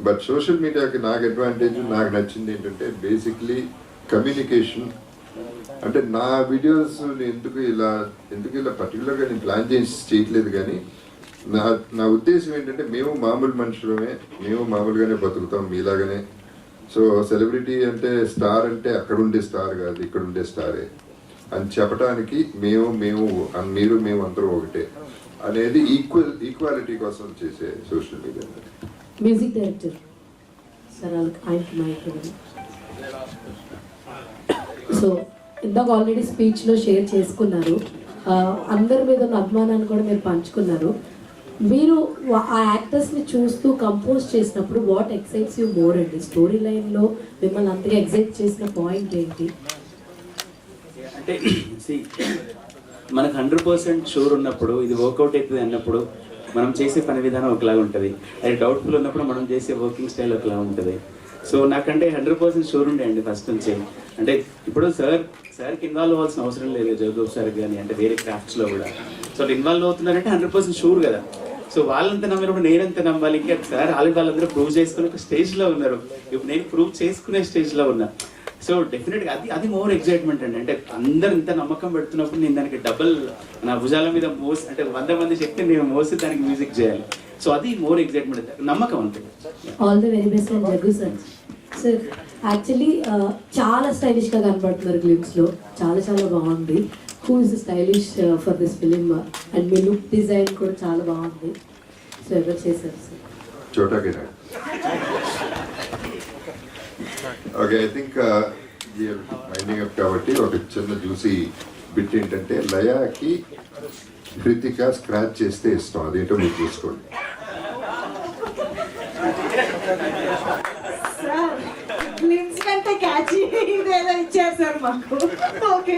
బట్ సోషల్ మీడియాకి నాకు అడ్వాంటేజ్, నాకు నచ్చింది ఏంటంటే బేసిక్లీ కమ్యూనికేషన్. అంటే నా వీడియోస్ ఎందుకు ఇలా పర్టికులర్గా నేను ప్లాన్ చేసి చేయట్లేదు, కానీ నా ఉద్దేశం ఏంటంటే మేము మామూలు మనుషులమే, మేము మామూలుగానే బతుకుతాం మీలాగానే. సో సెలబ్రిటీ అంటే స్టార్ అంటే అక్కడ ఉండే స్టార్ కాదు, ఇక్కడ ఉండే స్టారే అని చెప్పడానికి మేము అందరూ ఒకటే అనేది ఈక్వాలిటీ కోసం చేసే social media. Music director sir ఆయనకి మైక్ ఇవ్వండి. సో ఇందాక ఆల్రెడీ స్పీచ్లో షేర్ చేసుకున్నారు, అందరి మీద ఉన్న అభిమానాన్ని కూడా మీరు పంచుకున్నారు. మీరు ఆ యాక్టర్స్ని చూస్తూ కంపోజ్ చేసినప్పుడు వాట్ ఎక్సైట్స్ యూ మోర్ అండి? స్టోరీ లైన్లో మిమ్మల్ని అంతగా ఎక్సైట్ చేసిన పాయింట్ ఏంటి? అంటే మనకు 100% షూర్ ఉన్నప్పుడు, ఇది వర్కౌట్ అవుతుంది అన్నప్పుడు మనం చేసే పని విధానం ఒకలాగా ఉంటుంది. అది డౌట్ఫుల్ ఉన్నప్పుడు మనం చేసే వర్కింగ్ స్టైల్ ఒకలా ఉంటుంది. సో నాకంటే 100% షూర్ ఉండే అండి ఫస్ట్ నుంచి. అంటే ఇప్పుడు సార్కి ఇన్వాల్వ్ అవ్వాల్సిన అవసరం లేదు, జగదీప్ సార్ కానీ అంటే వేరే క్రాఫ్ట్స్లో కూడా. సో ఇన్వాల్వ్ అవుతున్నారంటే 100% షూర్ కదా. సో వాళ్ళంతా నమ్మినప్పుడు నేనంతా నమ్మాలి. ఇంకా సార్ వాళ్ళందరూ ప్రూవ్ చేసుకుని ఒక స్టేజ్లో ఉన్నారు, ఇప్పుడు నేను ప్రూవ్ చేసుకునే స్టేజ్లో ఉన్నా. సో డెఫినెట్గా అది మోర్ ఎగ్జైట్మెంట్ అండి. అంటే అందరు ఇంత నమ్మకం పెడుతున్నప్పుడు నేను దానికి డబుల్ నా భుజాల మీద అంటే 100 మంది శక్తి నేను మోసి దానికి మ్యూజిక్ చేయాలి. సో అది మోర్ ఎగ్జైట్మెంట్, నమ్మకం అంతే. All the very best and Jaggu sir. Sir actually చాలా స్టైలిష్గా కనబడుతున్నారు గ్లిమ్స్లో, చాలా బాగుంది. Who is stylish for this film? And మీ లుక్ డిజైన్ కూడా చాలా బాగుంది. సో ఎవరు చేశారు sir? Chota Kiran. Okay, I think minding up కాబట్టి ఒక చిన్న జ్యూసీ బిట్ ఏంటంటే లయాకి కృతిక స్క్రాచ్ చేస్తే ఇష్టం, అదేంటో మీరు చూసుకోండి. గ్లిమ్స్ కంటే క్యాచీ ఇదేదో ఇచ్చారు సార్ మాకు. ఓకే,